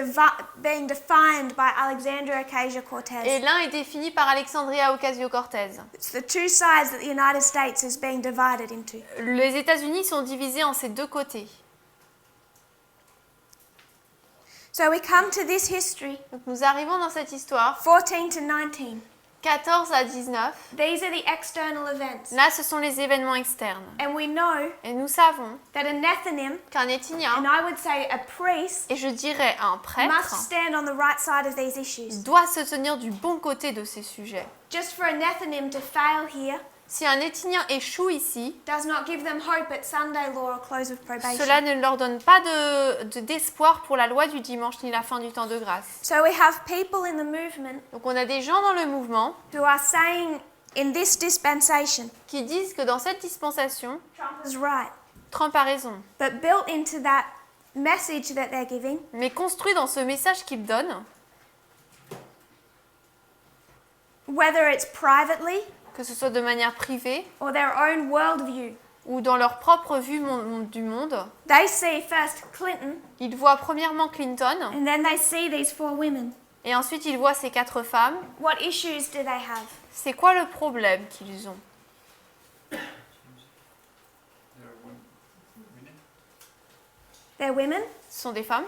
being defined by Alexandra et Ocasio-Cortez. l'un est défini par Alexandria Ocasio-Cortez. It's the two sides that the United States is being divided into. Les États-Unis sont divisés en ces deux côtés. So we come to this history, Donc nous arrivons dans cette histoire, 14 to 19. 14 à 19. These are the external events. Là, ce sont les événements externes. And we know Et nous savons that a Nethinim, qu'un and Néthinien, I would say a priest, et je dirais un must prêtre, stand on the right side of these issues. doit se tenir du bon côté de ces sujets. Just for a Nethinim to fail here Si un Éthynien échoue ici, does not give them hope at Sunday law or close of probation. cela ne leur donne pas d'espoir pour la loi du dimanche ni la fin du temps de grâce. So we have people in the movement Donc on a des gens dans le mouvement who are saying in this dispensation, qui disent que dans cette dispensation, Trump is right. Trump a raison. But built into that message that they're giving Mais construit dans ce message qu'il donne, whether it's privately que ce soit de manière privée or their own worldview, ou dans leur propre vue du monde, they see first Clinton ils voient premièrement Clinton and then they see these 4 women. et ensuite ils voient ces 4 femmes. What issues do they have? C'est quoi le problème qu'ils ont? They're women. Ce sont des femmes,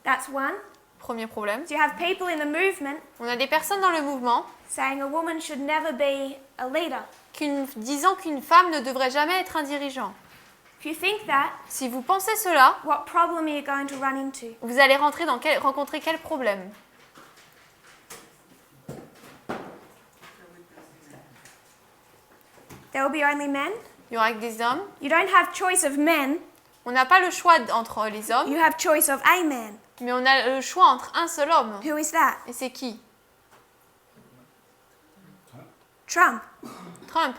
That's one. premier problème. So you have people in the movement On a des personnes dans le mouvement saying a woman should never be a leader. disant qu'une femme ne devrait jamais être un dirigeant. If you think that, Si vous pensez cela, what problem are you going to run into? vous allez rencontrer quel problème? There will be only men. Il y aura que des hommes. You don't have choice of men, On n'a pas le choix entre les hommes, you have choice of a man. mais on a le choix entre un seul homme. Who is that? Et c'est qui? Trump. Trump.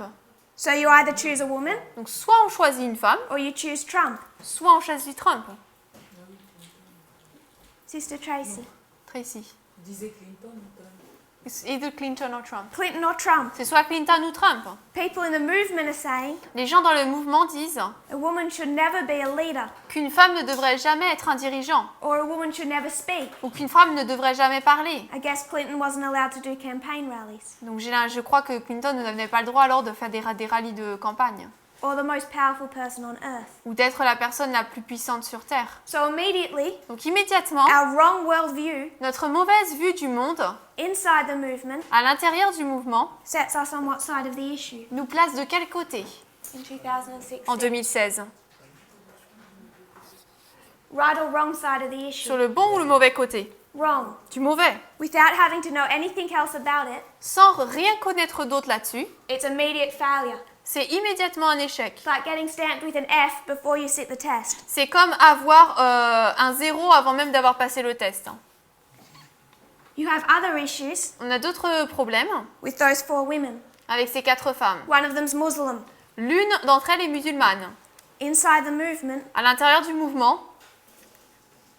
So you either choose a woman Donc soit on choisit une femme, or you choose Trump. soit on choisit Trump. Sister Tracy. Tracy. Disait Clinton ou Trump? It's either Clinton or Trump. Clinton or Trump. C'est soit Clinton ou Trump. People in the movement are saying Les gens dans le mouvement disent a woman should never be a leader qu'une femme ne devrait jamais être un dirigeant or a woman should never speak. ou qu'une femme ne devrait jamais parler. I guess Clinton wasn't allowed to do campaign rallies. Donc je crois que Clinton n'avait pas le droit alors de faire des rallyes de campagne Or the most powerful person on earth. ou d'être la personne la plus puissante sur Terre. So immediately, Donc immédiatement, our wrong worldview notre mauvaise vue du monde inside the movement à l'intérieur du mouvement sets us on what side of the issue. nous place de quel côté In 2016. en 2016? Right or wrong side of the issue? Sur le bon ou le mauvais côté? Wrong. Du mauvais. Without having to know anything else about it, Sans rien connaître d'autre là-dessus, it's immediate failure. c'est immédiatement un échec. It's like getting stamped with an F before you sit the test. C'est comme avoir un 0 avant même d'avoir passé le test. You have other issues On a d'autres problèmes with those 4 women. avec ces 4 femmes. One of them's Muslim. L'une d'entre elles est musulmane. Inside the movement, À l'intérieur du mouvement,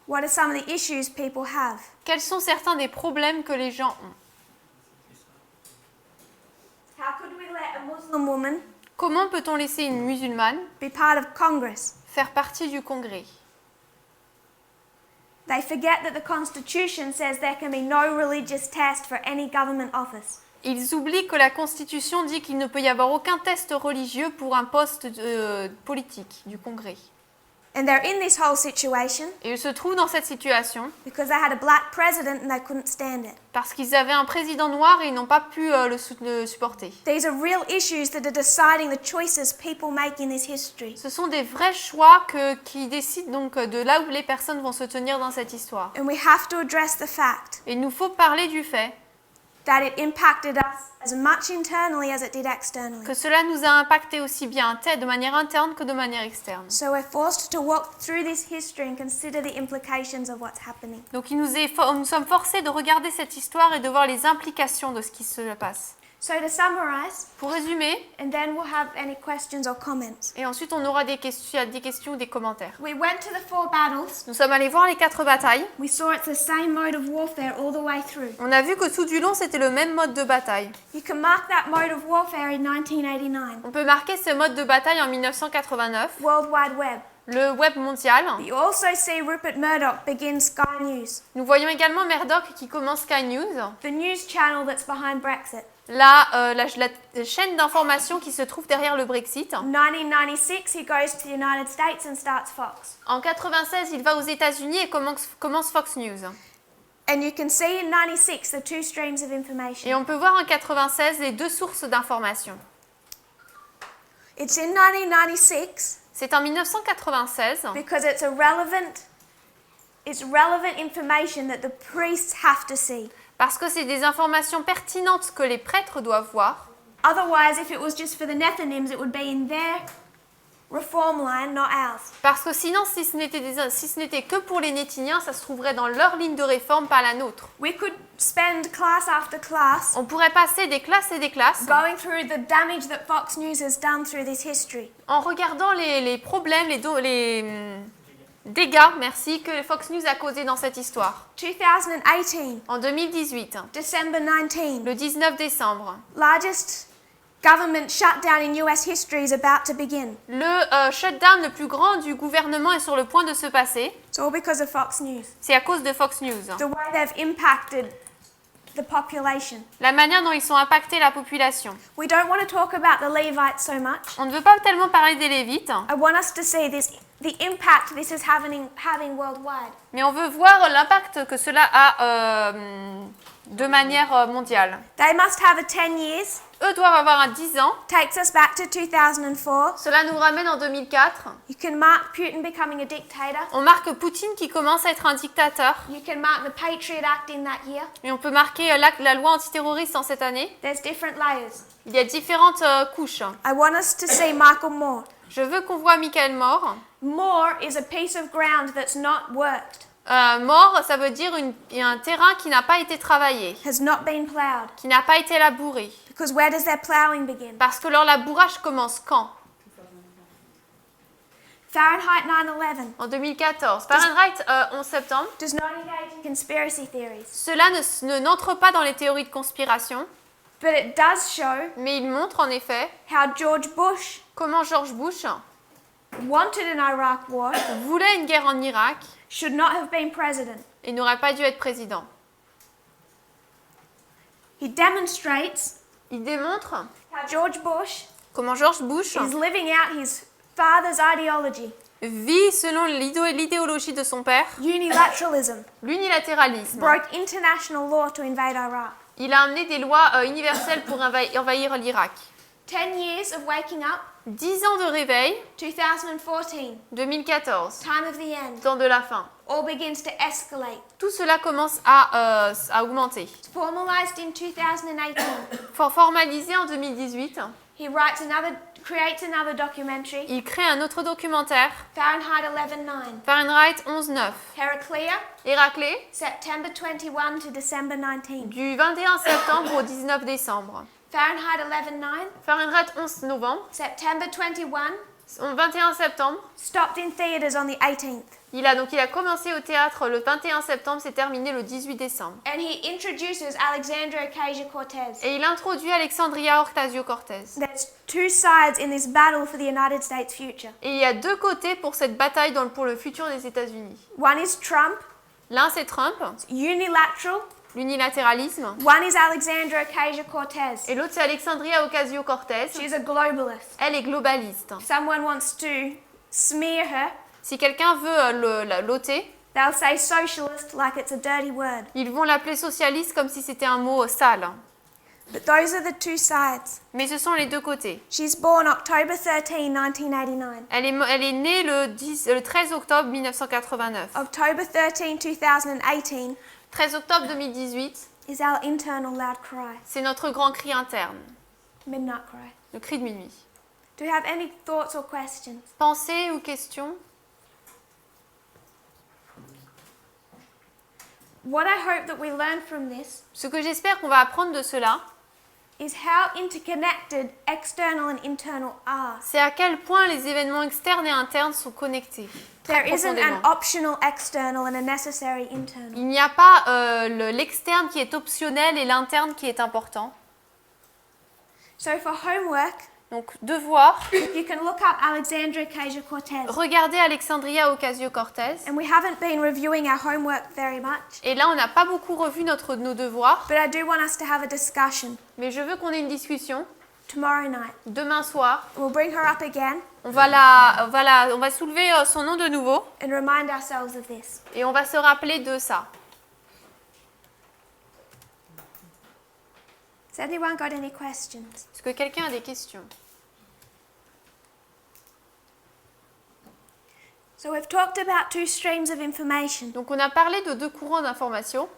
what are some of the issues people have? quels sont certains des problèmes que les gens ont? How could we let a Muslim woman Comment peut-on laisser une musulmane be part of Congress? faire partie du Congrès? They forget that the Constitution says there can be no religious test for any government office. Ils oublient que la Constitution dit qu'il ne peut y avoir aucun test religieux pour un poste politique du Congrès. And they're in this whole situation Et ils se trouvent dans cette situation because they had a black president and they couldn't stand it. parce qu'ils avaient un président noir et ils n'ont pas pu le supporter. These are real issues that are deciding the choices people make in this history. Ce sont des vrais choix qui décident donc de là où les personnes vont se tenir dans cette histoire. And we have to address the fact Et il nous faut parler du fait that it impacted us as much internally as it did externally. que cela nous a impacté aussi bien de manière interne que de manière externe. So we're forced to walk through this history and consider the implications of what's happening. Donc nous sommes forcés de regarder cette histoire et de voir les implications de ce qui se passe. So to summarize, Pour résumer, and then we'll have any questions or comments. et ensuite on aura des questions ou des commentaires. We went to the 4 battles. Nous sommes allés voir les 4 batailles. We saw it's the same mode of warfare all the way through. On a vu que tout du long c'était le même mode de bataille. You can mark that mode of warfare in 1989. On peut marquer ce mode de bataille en 1989, World Wide Web. le web mondial. You also see Rupert Murdoch begin Sky News, Nous voyons également Murdoch qui commence Sky News, the news channel that's behind Brexit. la chaîne d'information qui se trouve derrière le Brexit. In 1996, he goes to the United States and starts Fox. En 96, il va aux États-Unis et commence Fox News. And you can see in 96 the 2 streams of information. Et on peut voir en 96 les 2 sources d'information. It's in 1996 C'est en 1996 because it's relevant information that the priests have to see. parce que c'est des informations pertinentes que les prêtres doivent voir. Otherwise, if it was just for the Nethinims, it would be in their reform line, not ours. Parce que sinon, si ce n'était que pour les Nétiniens, ça se trouverait dans leur ligne de réforme, pas la nôtre. We could spend class after class On pourrait passer des classes et des classes going through the damage that Fox News has done through this history. en regardant les problèmes, les dégâts, merci, que Fox News a causés dans cette histoire. 2018, En 2018, December 19, le 19 décembre, largest government shutdown in US history is about to begin. le shutdown le plus grand du gouvernement est sur le point de se passer. It's all because of Fox News. C'est à cause de Fox News. The way they've impacted the population. La manière dont ils ont impacté la population. We don't want to talk about the Levites so much. On ne veut pas tellement parler des Lévites, I want us to see the impact this is having worldwide. mais on veut voir l'impact que cela a de manière mondiale. They must have a 10 years. Eux doivent avoir un 10 ans. Takes us back to 2004. Cela nous ramène en 2004. You can mark Putin becoming a dictator. On marque Poutine qui commence à être un dictateur. You can mark the Patriot Act in that year. Et on peut marquer la loi antiterroriste en cette année. There's different layers. Il y a différentes couches. I want us to see Michael Moore. Je veux qu'on voit Michael Moore. Moore is a piece of ground that's not worked, Mort, ça veut dire un terrain qui n'a pas été travaillé, has not been plowed. qui n'a pas été labouré. Because where does their plowing begin? Parce que leur labourage commence quand? Fahrenheit 9/11 En 2014. Fahrenheit 11 septembre. does not engage in conspiracy theories, Cela n'entre pas dans les théories de conspiration, but it does show mais il montre en effet how George Bush comment George Bush wanted an Iraq war, voulait une guerre en Irak should not have been president. et n'aurait pas dû être président. He demonstrates Il démontre how George Bush comment George Bush is living out his father's ideology, vit selon l'idéologie de son père, unilateralism, l'unilatéralisme. broke international law to invade Iraq. Il a amené des lois universelles pour envahir l'Irak. 10 years of waking up, 10 ans de réveil, 2014, 2014, time of the end, temps de la fin. all begins to escalate. Tout cela commence à augmenter. It's formalized in 2018. Formalisé en 2018, He creates another documentary, il crée un autre documentaire, Fahrenheit 11/9. Fahrenheit 11/9. Heraclea, Héraclée, September 21 to December 19. du 21 septembre au 19 décembre. Fahrenheit 11/9, Fahrenheit 11 novembre, September 21, 21 septembre. stopped in theaters on the 18th. Il a commencé au théâtre le 21 septembre, c'est terminé le 18 décembre. And he introduces Alexandria Ocasio-Cortez. Et il introduit Alexandria Ocasio-Cortez. There's two sides in this battle for the United States' future. Et il y a deux côtés pour cette bataille pour le futur des États-Unis. One is Trump, L'un c'est Trump, unilateral. l'unilatéralisme, One is Alexandria Ocasio-Cortez. et l'autre c'est Alexandria Ocasio-Cortez. She's a globalist. Elle est globaliste. If someone wants to smear her, Si quelqu'un veut l'ôter, they'll say socialist like it's a dirty word. ils vont l'appeler socialiste comme si c'était un mot sale. But those are the two sides. Mais ce sont les deux côtés. She's born October 13, 1989. Elle est née le 13 octobre 1989. October 13, 2018 13 octobre 2018, is our internal loud cry, c'est notre grand cri interne, midnight cry. le cri de minuit. Do you have any thoughts or questions? Pensées ou questions? What I hope that we learn from this Ce que j'espère qu'on va apprendre de cela, is how interconnected external and internal are. c'est à quel point les événements externes et internes sont connectés. Très There isn't an profondément. optional external and a necessary internal. Il n'y a pas l'externe qui est optionnel et l'interne qui est important. So for homework, Donc, devoir, you can look up Alexandria Ocasio-Cortez. regardez Alexandria Ocasio-Cortez. And we haven't been reviewing our homework very much, Et là, on n'a pas beaucoup revu nos devoirs, but I do want us to have a discussion mais je veux qu'on ait une discussion tomorrow night. demain soir. We'll bring her up again On va soulever son nom de nouveau and remind ourselves of this. et on va se rappeler de ça. Has anyone got any questions? Est-ce que quelqu'un a des questions? So we've talked about two streams of information. Donc, on a parlé de deux courants d'information.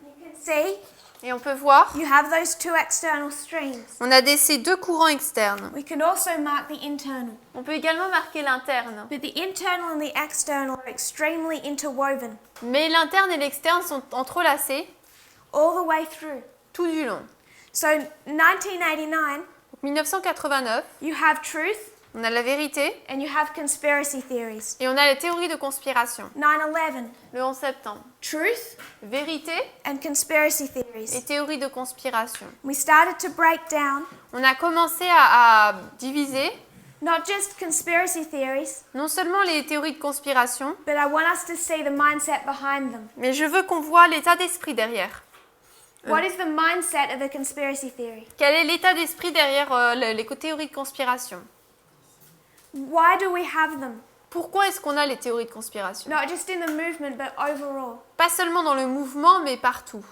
You can see Et on peut voir, you have those two external streams. on a ces deux courants externes. We can also mark the internal. On peut également marquer l'interne. But the internal and the external are extremely interwoven Mais l'interne et l'externe sont entrelacés all the way through. tout du long. So 1989, 1989, you have truth on a la vérité and you have conspiracy theories. et on a les théories de conspiration. 9/11, Le 11 septembre. truth Vérité and conspiracy et theories. théories de conspiration. We started to break down On a commencé à diviser not just conspiracy theories, non seulement les théories de conspiration, but I want us to see the mindset behind them. mais je veux qu'on voit l'état d'esprit derrière. What is the mindset of a conspiracy theory? Quel est l'état d'esprit derrière les théories de conspiration? Why do we have them? Pourquoi est-ce qu'on a les théories de conspiration? Not just in the movement, but overall. Pas seulement dans le mouvement, mais partout.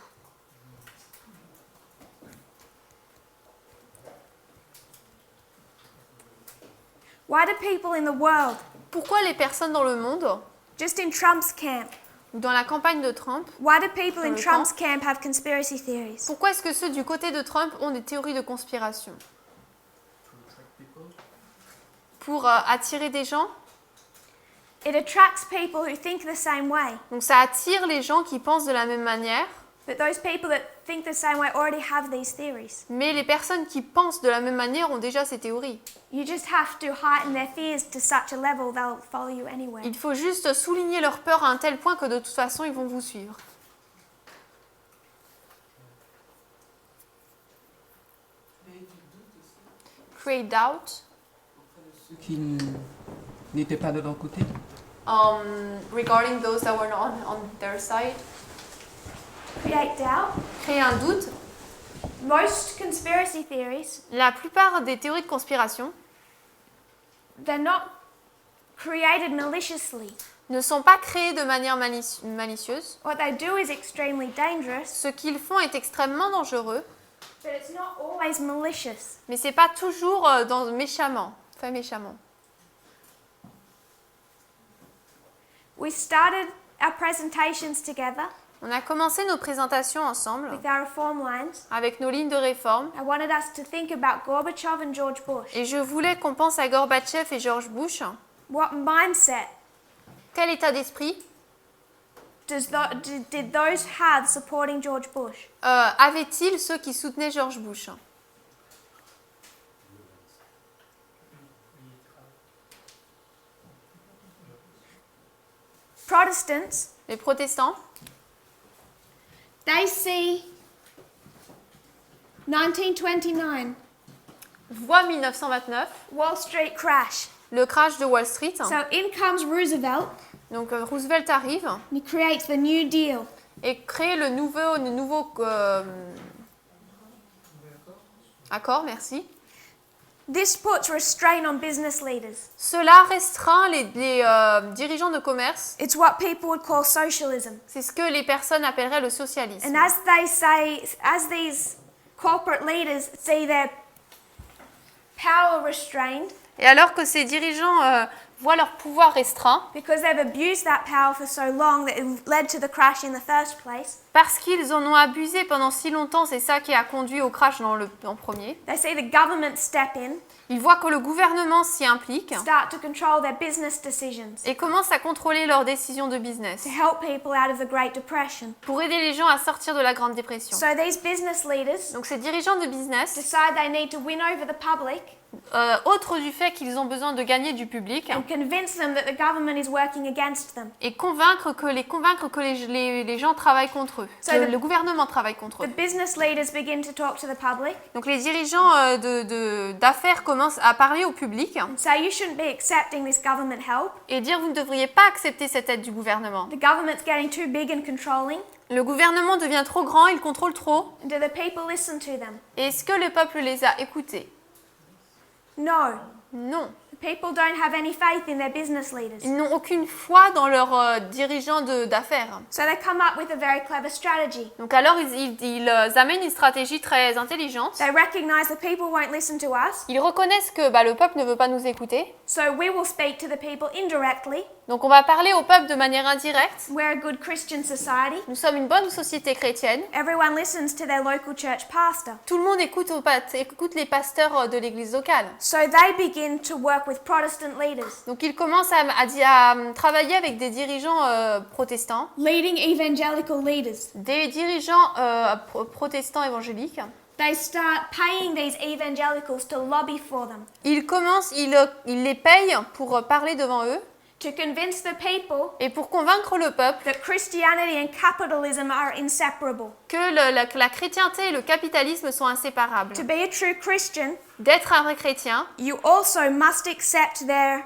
Why do people in the world, Pourquoi les personnes dans le monde, just in Trump's camp, ou dans la campagne de Trump, why do people in Dans le Trump's camp have conspiracy theories? pourquoi est-ce que ceux du côté de Trump ont des théories de conspiration? Pour attirer des gens? It attracts people who think the same way, Donc ça attire les gens qui pensent de la même manière, but those people that think the same way already have these theories. mais les personnes qui pensent de la même manière ont déjà ces théories. You just have to heighten their fears to such a level they'll follow you anyway. Il faut juste souligner leur peur à un tel point que de toute façon ils vont vous suivre. Create doubt. Ceux qui n'étaient pas de leur côté. Regarding those that were not on their side. Create doubt. Créer un doute. Most conspiracy theories, La plupart des théories de conspiration they're not created maliciously. ne sont pas créées de manière malicieuse. What they do is extremely dangerous, Ce qu'ils font est extrêmement dangereux, but it's not always malicious. mais c'est pas toujours fait méchamment. We started our presentations together On a commencé nos présentations ensemble with our reform lines. avec nos lignes de réforme I wanted us to think about Gorbachev and George Bush. et je voulais qu'on pense à Gorbatchev et George Bush. What mindset Quel état d'esprit did those have supporting George Bush? avaient-ils ceux qui soutenaient George Bush? Protestants, Les protestants, they see 1929, voient 1929, Wall Street crash. le crash de Wall Street. So in comes Roosevelt, Donc Roosevelt arrive and he creates the New Deal. et crée le nouveau accord, merci. This puts restraint on business leaders. Cela restreint les dirigeants de commerce. It's what people would call socialism. C'est ce que les personnes appelleraient le socialisme. And as they say, as these corporate leaders see their power restrained, Et alors que ces dirigeants voient leur pouvoir restreint, because they've abused that power for so long that it led to the crash in the first place, parce qu'ils en ont abusé pendant si longtemps, c'est ça qui a conduit au crash en premier. they see the government step in, Ils voient que le gouvernement s'y implique start to control their business decisions et commence à contrôler leurs décisions de business to help people out of the Great Depression. pour aider les gens à sortir de la Grande Dépression. So these business leaders Donc ces dirigeants de business, decide they need to win over the public autre du fait qu'ils ont besoin de gagner du public, and convince them that the government is working against them. et convaincre que les gens travaillent contre eux, So que the- le gouvernement travaille contre The eux. business leaders begin to talk to the public Donc les dirigeants d'affaires commencent à parler au public and say you shouldn't be accepting this government help. et dire vous ne devriez pas accepter cette aide du gouvernement. The government's getting too big and controlling. Le gouvernement devient trop grand, il contrôle trop. And do the people listen to them? Est-ce que le peuple les a écoutés? No. Non. The People don't have any faith in their business leaders. Ils n'ont aucune foi dans leurs dirigeants d'affaires. So they come up with a very clever strategy. Donc alors, ils amènent une stratégie très intelligente. They recognize the people won't listen to us, Ils reconnaissent que le peuple ne veut pas nous écouter. so we will speak to the people indirectly. Donc on va parler au peuple de manière indirecte. We're a good Christian society. Nous sommes une bonne société chrétienne. Everyone listens to their local church pastor. Tout le monde écoute les pasteurs de l'église locale. So they begin to work with Protestant leaders, Donc ils commencent à travailler avec des dirigeants protestants, leading evangelical leaders. des dirigeants protestants évangéliques. They start paying these evangelicals to lobby for them, Ils les payent pour parler devant eux to convince the people et pour convaincre le peuple that Christianity and capitalism are inseparable. que la chrétienté et le capitalisme sont inséparables. To be a true Christian, D'être un vrai chrétien, you also must accept their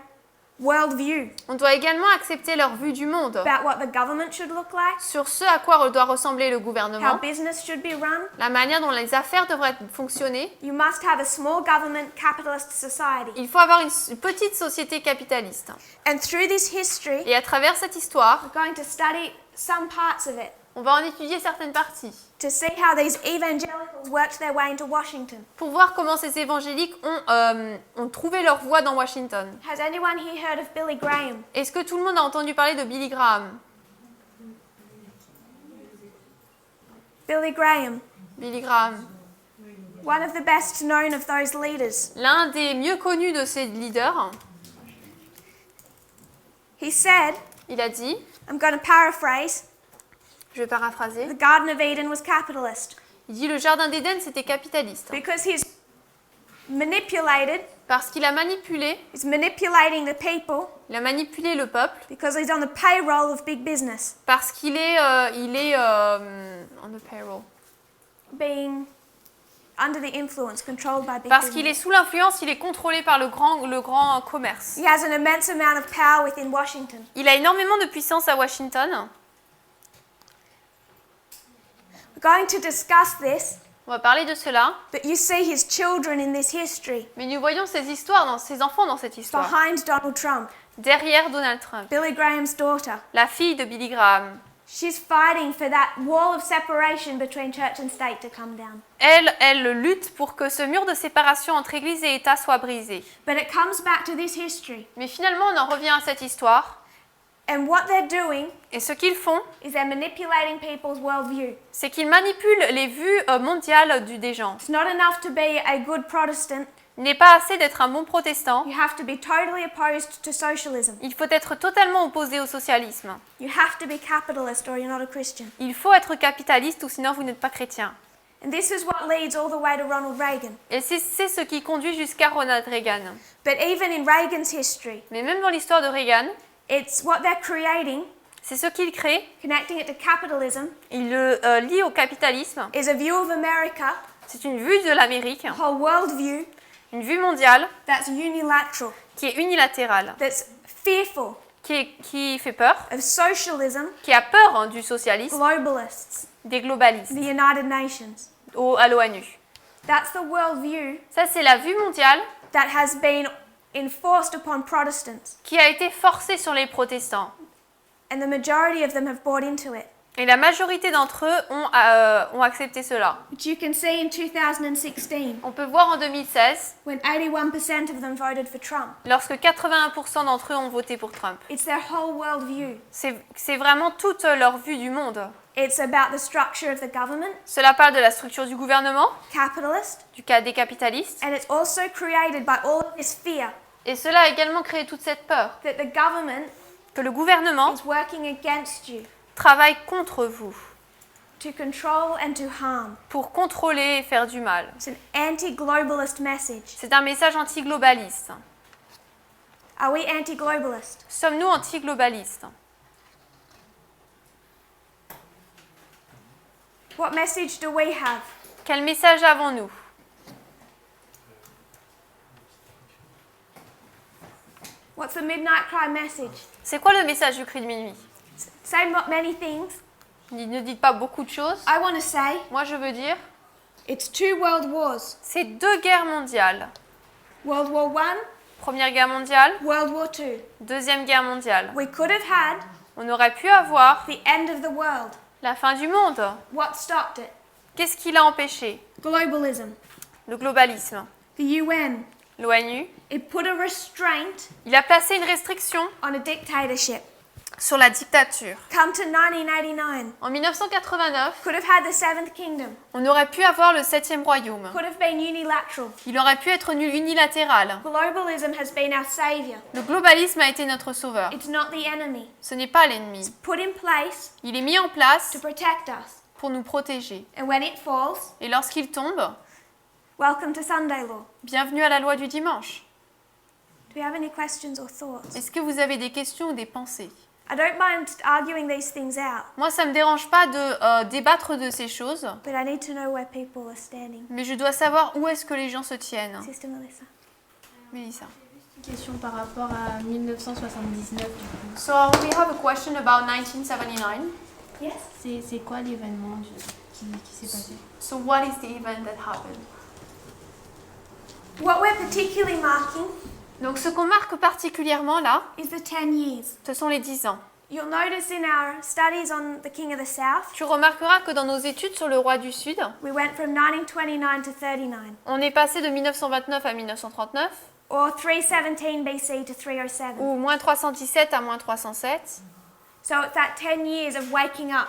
worldview on doit également accepter leur vue du monde, about what the government should look like, sur ce à quoi doit ressembler le how gouvernement, business should be run. la manière dont les affaires devraient fonctionner. You must have a small government capitalist society. Il faut avoir une petite société capitaliste. And through this history, Et à travers cette histoire, we're going to study some parts of it on va en étudier certaines parties to see how these evangelicals worked their way into Washington. pour voir comment ces évangéliques ont trouvé leur voie dans Washington. Has anyone here heard of Billy Graham? Est-ce que tout le monde a entendu parler de Billy Graham? Billy Graham, Billy Graham, one of the best known of those leaders. l'un des mieux connus de ces leaders, He said, il a dit, I'm going to paraphrase, je vais paraphraser, the Garden of Eden was capitalist il dit le jardin d'Éden c'était capitaliste because he's manipulated, parce qu'il a manipulé, he's manipulating the people il a manipulé le peuple because he's on the payroll of big business, parce qu'il est on the payroll, being under the influence, controlled by big parce qu'il est business. sous l'influence, il est contrôlé par le grand commerce. He has an immense amount of power within Washington. Il a énormément de puissance à Washington. We're going to discuss this, On va parler de cela, but you see his children in this history mais nous voyons ces enfants dans cette histoire. behind Donald Trump. Derrière Donald Trump, Billy Graham's daughter. la fille de Billy Graham. She's fighting for that wall of separation between church and state to come down. Elle lutte pour que ce mur de séparation entre Église et État soit brisé. But it comes back to this history. Mais finalement, on en revient à cette histoire. And what they're doing Et ce qu'ils font, is they're manipulating people's worldview. c'est qu'ils manipulent les vues mondiales des gens. It's not enough to be a good Protestant. Il n'est pas assez d'être un bon protestant. You have to be totally opposed to socialism. Il faut être totalement opposé au socialisme. You have to be capitalist or you're not a Christian. Il faut être capitaliste ou sinon vous n'êtes pas chrétien. And this is what leads all the way to Ronald Reagan. Et c'est ce qui conduit jusqu'à Ronald Reagan. But even in Reagan's history, Mais même dans l'histoire de Reagan, it's what they're creating, c'est ce qu'il crée. connecting it to capitalism, Il le lie au capitalisme. is a view of America, C'est une vue de l'Amérique, a whole worldview une vue mondiale that's unilateral, qui est unilatérale, that's fearful qui fait peur, of socialism, qui a peur du socialisme, globalists, des globalistes, the United Nations. à l'ONU. That's the worldview Ça, c'est la vue mondiale that has been enforced upon Protestants, qui a été forcée sur les protestants. and the majority of them have bought into it. Et la majorité d'entre eux ont accepté cela. Which you can see in 2016, On peut voir en 2016, when 81% of them voted for Trump. lorsque 81% d'entre eux ont voté pour Trump. It's their whole worldview. C'est vraiment toute leur vue du monde. It's about the structure of the government, Cela parle de la structure du gouvernement, capitalist, des capitalistes, and it's also created by all of this fear et cela a également créé toute cette peur that the government que le gouvernement is working against you travaille contre vous to control and to harm. pour contrôler et faire du mal. It's an anti-globalist message. C'est un message anti-globaliste. Are we anti-globalist? Sommes-nous anti-globalistes? What message do we have? Quel message avons-nous? What's the midnight cry message? C'est quoi le message du cri de minuit? Say many things. Ne dites pas beaucoup de choses. I want to say Moi, je veux dire, it's 2 world wars. c'est 2 guerres mondiales. World War I Première guerre mondiale, World War II. Deuxième guerre mondiale. We could have had On aurait pu avoir the end of the world. la fin du monde. What stopped it? Qu'est-ce qui l'a empêché? Globalism. Le globalisme. The UN. L'ONU. It put a restraint Il a placé une restriction on a dictatorship. sur la dictature. Come to 1989. En 1989, Could have had the Seventh Kingdom. on aurait pu avoir le 7e royaume. Could have been unilateral. Il aurait pu être unilatéral. Globalism has been our savior. Le globalisme a été notre sauveur. It's not the enemy. Ce n'est pas l'ennemi. Put in place Il est mis en place to protect us. pour nous protéger. And when it falls, Et lorsqu'il tombe, welcome to Sunday law. bienvenue à la loi du dimanche. Do you have any questions or thoughts? Est-ce que vous avez des questions ou des pensées? I don't mind arguing these things out, Moi, ça ne me dérange pas de débattre de ces choses, but I need to know where people are standing. mais je dois savoir où est-ce que les gens se tiennent. Sister Melissa. Mélissa. Une question par rapport à 1979 du coup. So we have a question about 1979. Yes? C'est quoi l'événement qui s'est passé? So what is the event that happened? What we're particularly marking Donc ce qu'on marque particulièrement là, is the 10 years. ce sont les 10 ans. You'll notice in our studies on the King of the South, Tu remarqueras que dans nos études sur le roi du Sud, we went from 1929 to 39, on est passé de 1929 à 1939, or 317 BC to 307. ou moins 317 à moins 307. So it's that 10 years of waking up,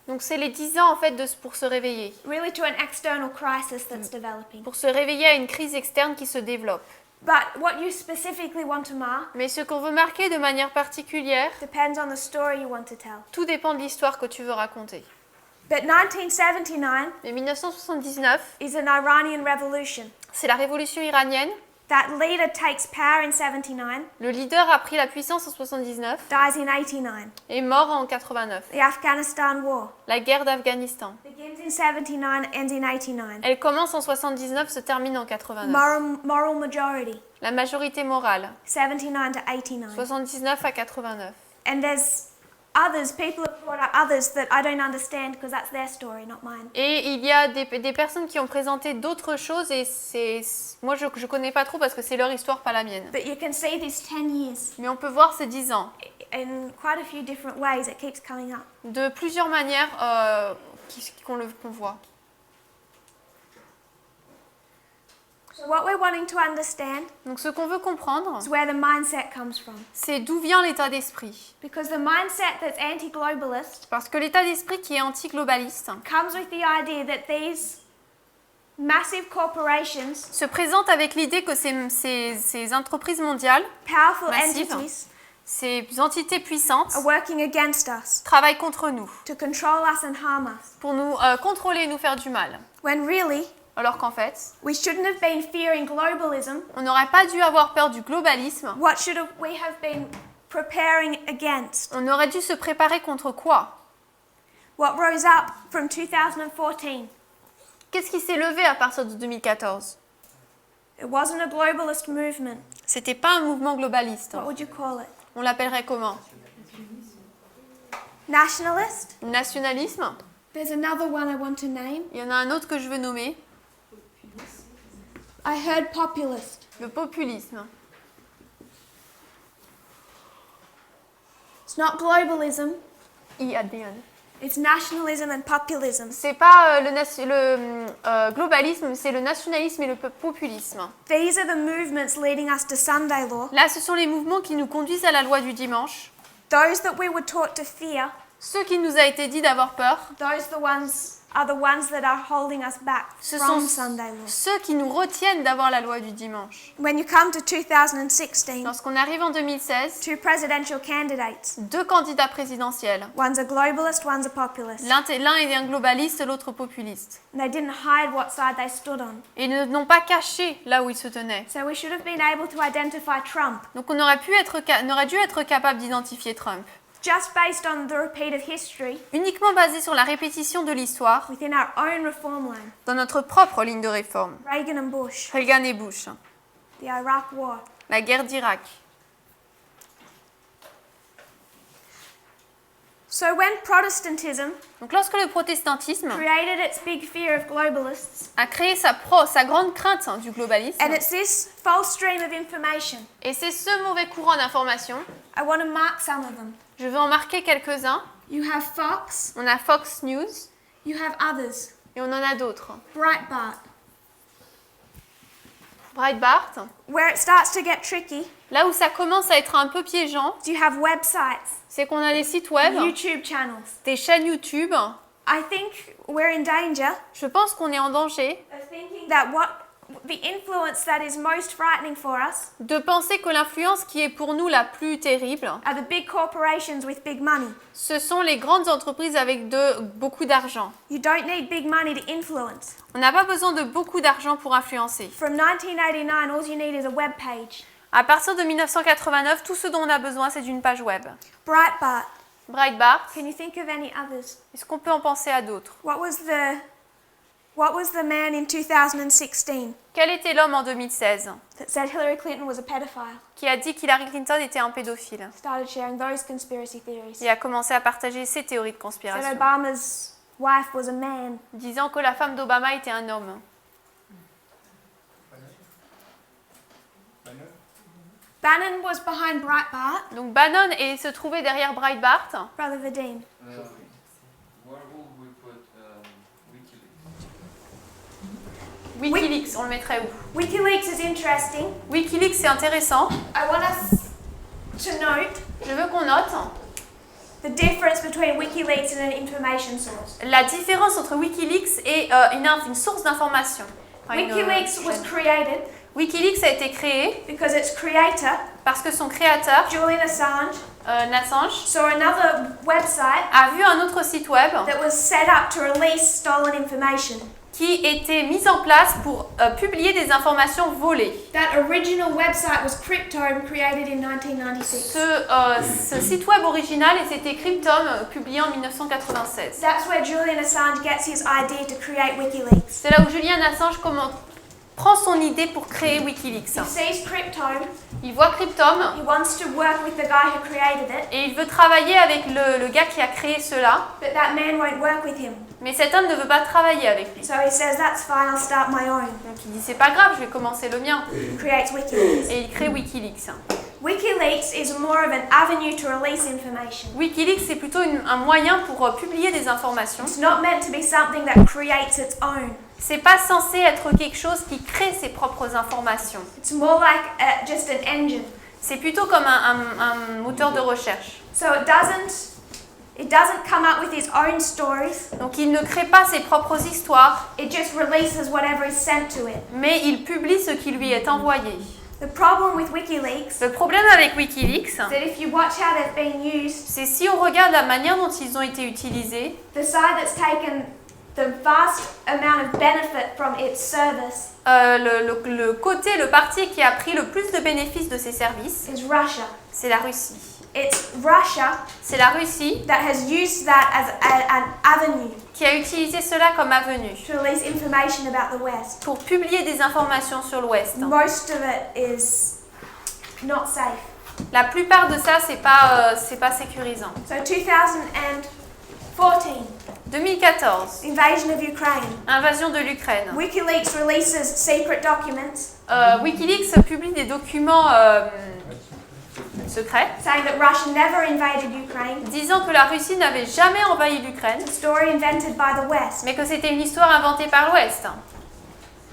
Donc c'est les 10 ans en fait pour se réveiller, really to an external crisis that's developing. pour se réveiller à une crise externe qui se développe. But what you specifically want to mark Mais ce qu'on veut marquer de manière particulière, depends on the story you want to tell. tout dépend de l'histoire que tu veux raconter. But 1979 Mais 1979, is an Iranian revolution. c'est la révolution iranienne. That leader takes power in 79, Le leader a pris la puissance en 79 dies in 89. et est mort en 89. The Afghanistan War La guerre d'Afghanistan. begins in 79, ends in 89. Elle commence en 79, se termine en 89. Moral majority, La majorité morale, 79 to 89. 79 à 89. And there's others, people have brought up others that I don't understand because that's their story, not mine. Et il y a des personnes qui ont présenté d'autres choses et moi je connais pas trop parce que c'est leur histoire, pas la mienne. But you can see these 10 years Mais on peut voir ces 10 ans in quite a few different ways. It keeps coming up. de plusieurs manières qu'on voit. So what we're wanting to understand Donc ce qu'on veut comprendre, is where the mindset comes from. c'est d'où vient l'état d'esprit. Because the mindset that's anti-globalist Parce que l'état d'esprit qui est anti-globaliste comes with the idea that these massive corporations, se présente avec l'idée que ces entreprises mondiales, powerful Massive. entities, ces entités puissantes, are working against us travaillent contre nous to control us and harm us. pour nous contrôler et nous faire du mal. When really, Alors qu'en fait, we shouldn't have been fearing globalism. on n'aurait pas dû avoir peur du globalisme. What should we have been preparing against? On aurait dû se préparer contre quoi? What rose up from 2014? Qu'est-ce qui s'est levé à partir de 2014? It wasn't a globalist movement. C'était pas un mouvement globaliste. What would you call it? On l'appellerait comment? Nationalist? Nationalisme? There's another one I want to name. Il y en a un autre que je veux nommer, I heard populist. le populisme. It's not globalism, I at the end. it's nationalism and populism. C'est pas le globalisme, c'est le nationalisme et le populisme. These are the movements leading us to Sunday law. Là, ce sont les mouvements qui nous conduisent à la loi du dimanche. Those that we were taught to fear, Ceux qui nous a été dit d'avoir peur, those are the ones that are holding us back ce from sont Sunday law. ceux qui nous retiennent d'avoir la loi du dimanche. When you come to 2016, Lorsqu'on arrive en 2016, two presidential candidates. deux candidats présidentiels. One's a globalist, one's a populist. L'un est un globaliste, l'autre populiste. And they didn't hide what side they stood on. Et ils n'ont pas caché là où ils se tenaient. So we should have been able to identify Trump Donc on aurait dû être capable d'identifier Trump. just based on the repeated history Uniquement basé sur la répétition de l'histoire, within our own reform line. dans notre propre ligne de réforme. Reagan and Bush, Reagan et Bush. the Iraq War. La guerre d'Irak. So So when Protestantism Donc lorsque le protestantisme created its big fear of globalists, a créé sa grande crainte du globalisme, and it's this false stream of information, et c'est ce mauvais courant d'information, I want to mark some of them. je veux en marquer quelques-uns. You have Fox, On a Fox News you have others, et on en a d'autres. Breitbart. Breitbart, Where it starts to get tricky, là où ça commence à être un peu piégeant, you have websites, c'est qu'on a des sites web, YouTube channels. des chaînes YouTube. I think we're in danger Je pense qu'on est en danger of thinking that the influence that is most frightening for us de penser que l'influence qui est pour nous la plus terrible, are the big corporations with big money. ce sont les grandes entreprises avec beaucoup d'argent. You don't need big money to influence. On n'a pas besoin de beaucoup d'argent pour influencer. From 1989, all you need is a web page. À partir de 1989, tout ce dont on a besoin, c'est d'une page web. Breitbart. Breitbart, Can you think of any others? est-ce qu'on peut en penser à d'autres? What was the man in 2016 Quel était l'homme en 2016 that said Hillary Clinton was a pedophile? qui a dit qu'Hillary Clinton était un pédophile Started sharing those conspiracy theories. et a commencé à partager ses théories de Said conspiration, Obama's wife was a man. disant que la femme d'Obama était un homme. Bannon was behind Breitbart. Donc Bannon se trouvait derrière Breitbart. Brother Vadim. Where would we put WikiLeaks? Wikileaks, on le mettrait où? WikiLeaks is interesting. Wikileaks, c'est intéressant. I want us to note Je veux qu'on note the difference between WikiLeaks and an information source. la différence entre Wikileaks et une source d'information. Enfin, WikiLeaks was chaîne. created Wikileaks a été créé because its creator, parce que son créateur, Julian Assange, Assange, saw another website a vu un autre site web that was set up to release stolen information. qui était mis en place pour publier des informations volées. That original website was Cryptome, created in 1996. Ce site web original, c'était Cryptome, publié en 1996. That's where Julian Assange gets his idea to create WikiLeaks. C'est là où Julian Assange prend son idée pour créer Wikileaks. He sees Cryptome, Il voit Cryptome he wants to work with the guy who created it, et il veut travailler avec le gars qui a créé cela, but that man won't work with him. mais cet homme ne veut pas travailler avec lui. So he says, that's fine, I'll start my own. Donc il dit c'est pas grave, je vais commencer le mien. He creates WikiLeaks. Et il crée Wikileaks. WikiLeaks is more of an avenue to release information. Wikileaks c'est plutôt un moyen pour publier des informations. It's not meant to be something that creates its own. C'est pas censé être quelque chose qui crée ses propres informations. It's more like just an engine. C'est plutôt comme un moteur de recherche. So it doesn't come up with its own stories. Donc il ne crée pas ses propres histoires, It just releases whatever is sent to it. mais il publie ce qui lui est envoyé. The problem with WikiLeaks Le problème avec Wikileaks, is that if you watch how they've been used, c'est si on regarde la manière dont ils ont été utilisés, the side that's taken the vast amount of benefit from its service le parti qui a pris le plus de bénéfices de ces services, is Russia. c'est la Russie. It's Russia C'est la Russie that has used that as an avenue qui a utilisé cela comme avenue to release information about the West. pour publier des informations sur l'Ouest. Most of it is not safe. La plupart de ça, c'est pas sécurisant. So 2014, 2014, invasion of Ukraine. invasion de l'Ukraine. WikiLeaks releases secret documents Wikileaks publie des documents secrets saying that Russia never invaded Ukraine. disant que la Russie n'avait jamais envahi l'Ukraine, It's a story invented by the West. mais que c'était une histoire inventée par l'Ouest.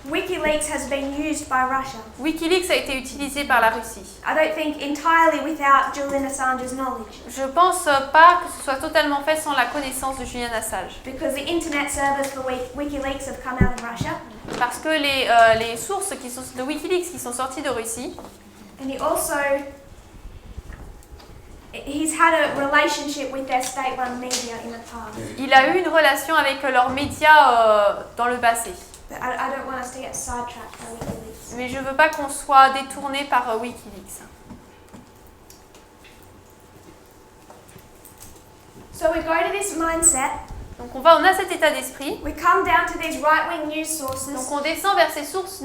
WikiLeaks has been used by Russia. Wikileaks a été utilisé par la Russie. I don't think entirely without Julian Assange's knowledge, Je pense pas que ce soit totalement fait sans la connaissance de Julian Assange, because the internet servers for WikiLeaks have come out of Russia, parce que les sources de Wikileaks qui sont sorties de Russie, and he's had a relationship with their state-run media in the past. il a eu une relation avec leurs médias dans le passé. But I don't want us to get sidetracked by WikiLeaks. Mais je veux pas qu'on soit détourné par Wikileaks. So we go to this mindset Donc on a cet état d'esprit. We come down to these right-wing news sources, Donc on descend vers ces sources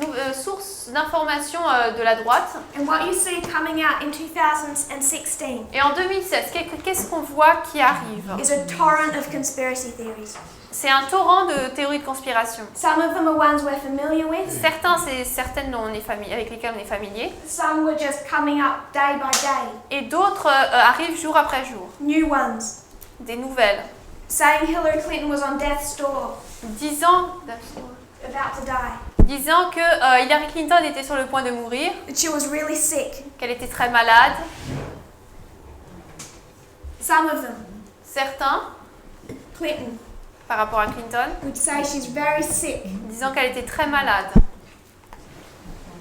d'informations de la droite. and what you see coming out in 2016 Et en 2016, qu'est-ce qu'on voit qui arrive? is a torrent of conspiracy theories. C'est un torrent de théories de conspiration. Some of them are ones we're familiar with, Certains, c'est certaines dont on est avec lesquelles on est familier. some were just coming up day by day. Et d'autres arrivent jour après jour. New ones, Des nouvelles. saying Hillary Clinton was on death's door, Disant about to die, que Hillary Clinton était sur le point de mourir, that she was really sick. qu'elle était très malade. Some of them, Certains, Clinton, par rapport à Clinton, would say she's very sick. disant qu'elle était très malade.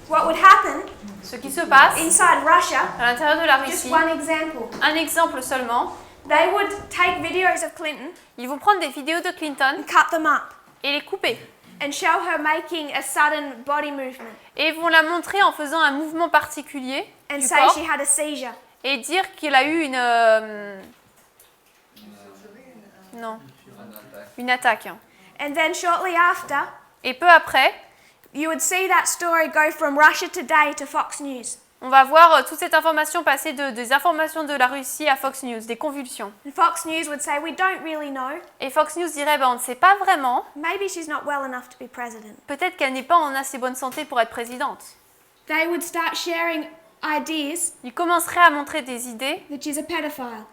What would happen Ce qui se passe inside Russia, à l'intérieur de la just Russie, one example, un exemple seulement, they would take videos of Clinton ils vont prendre des vidéos de Clinton and cut them up et les couper. and show her making a sudden body movement Et vont la montrer en faisant un mouvement particulier and du say corps she had a seizure. et dire qu'il a eu une attaque. And then shortly after, Et peu après, you would see that story go from Russia Today to Fox News. on va voir toute cette information passer des informations de la Russie à Fox News, des convulsions. And Fox News would say, we don't really know. Et Fox News dirait, on ne sait pas vraiment, Maybe she's not well enough to be president. peut-être qu'elle n'est pas en assez bonne santé pour être présidente. They would start sharing ideas Ils commenceraient à montrer des idées that she's a pedophile.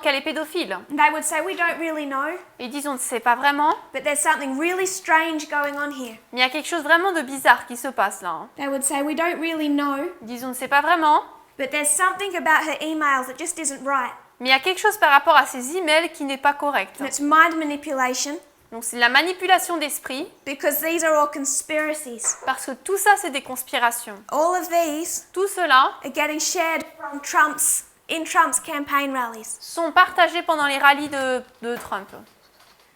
qu'elle est pédophile. And they would say, we don't really know, Et ils disent, on ne sait pas vraiment, but there's something really strange going on here. mais il y a quelque chose vraiment de bizarre qui se passe là. Hein. They would say, we don't really know, Ils disent, on ne sait pas vraiment, but there's something about her emails that just isn't right. mais il y a quelque chose par rapport à ces emails qui n'est pas correct. And it's mind manipulation, Donc c'est la manipulation d'esprit, because these are all conspiracies. parce que tout ça c'est des conspirations. All of these Tout cela are getting shared from in Trump's campaign rallies. sont partagés pendant les rallyes de Trump,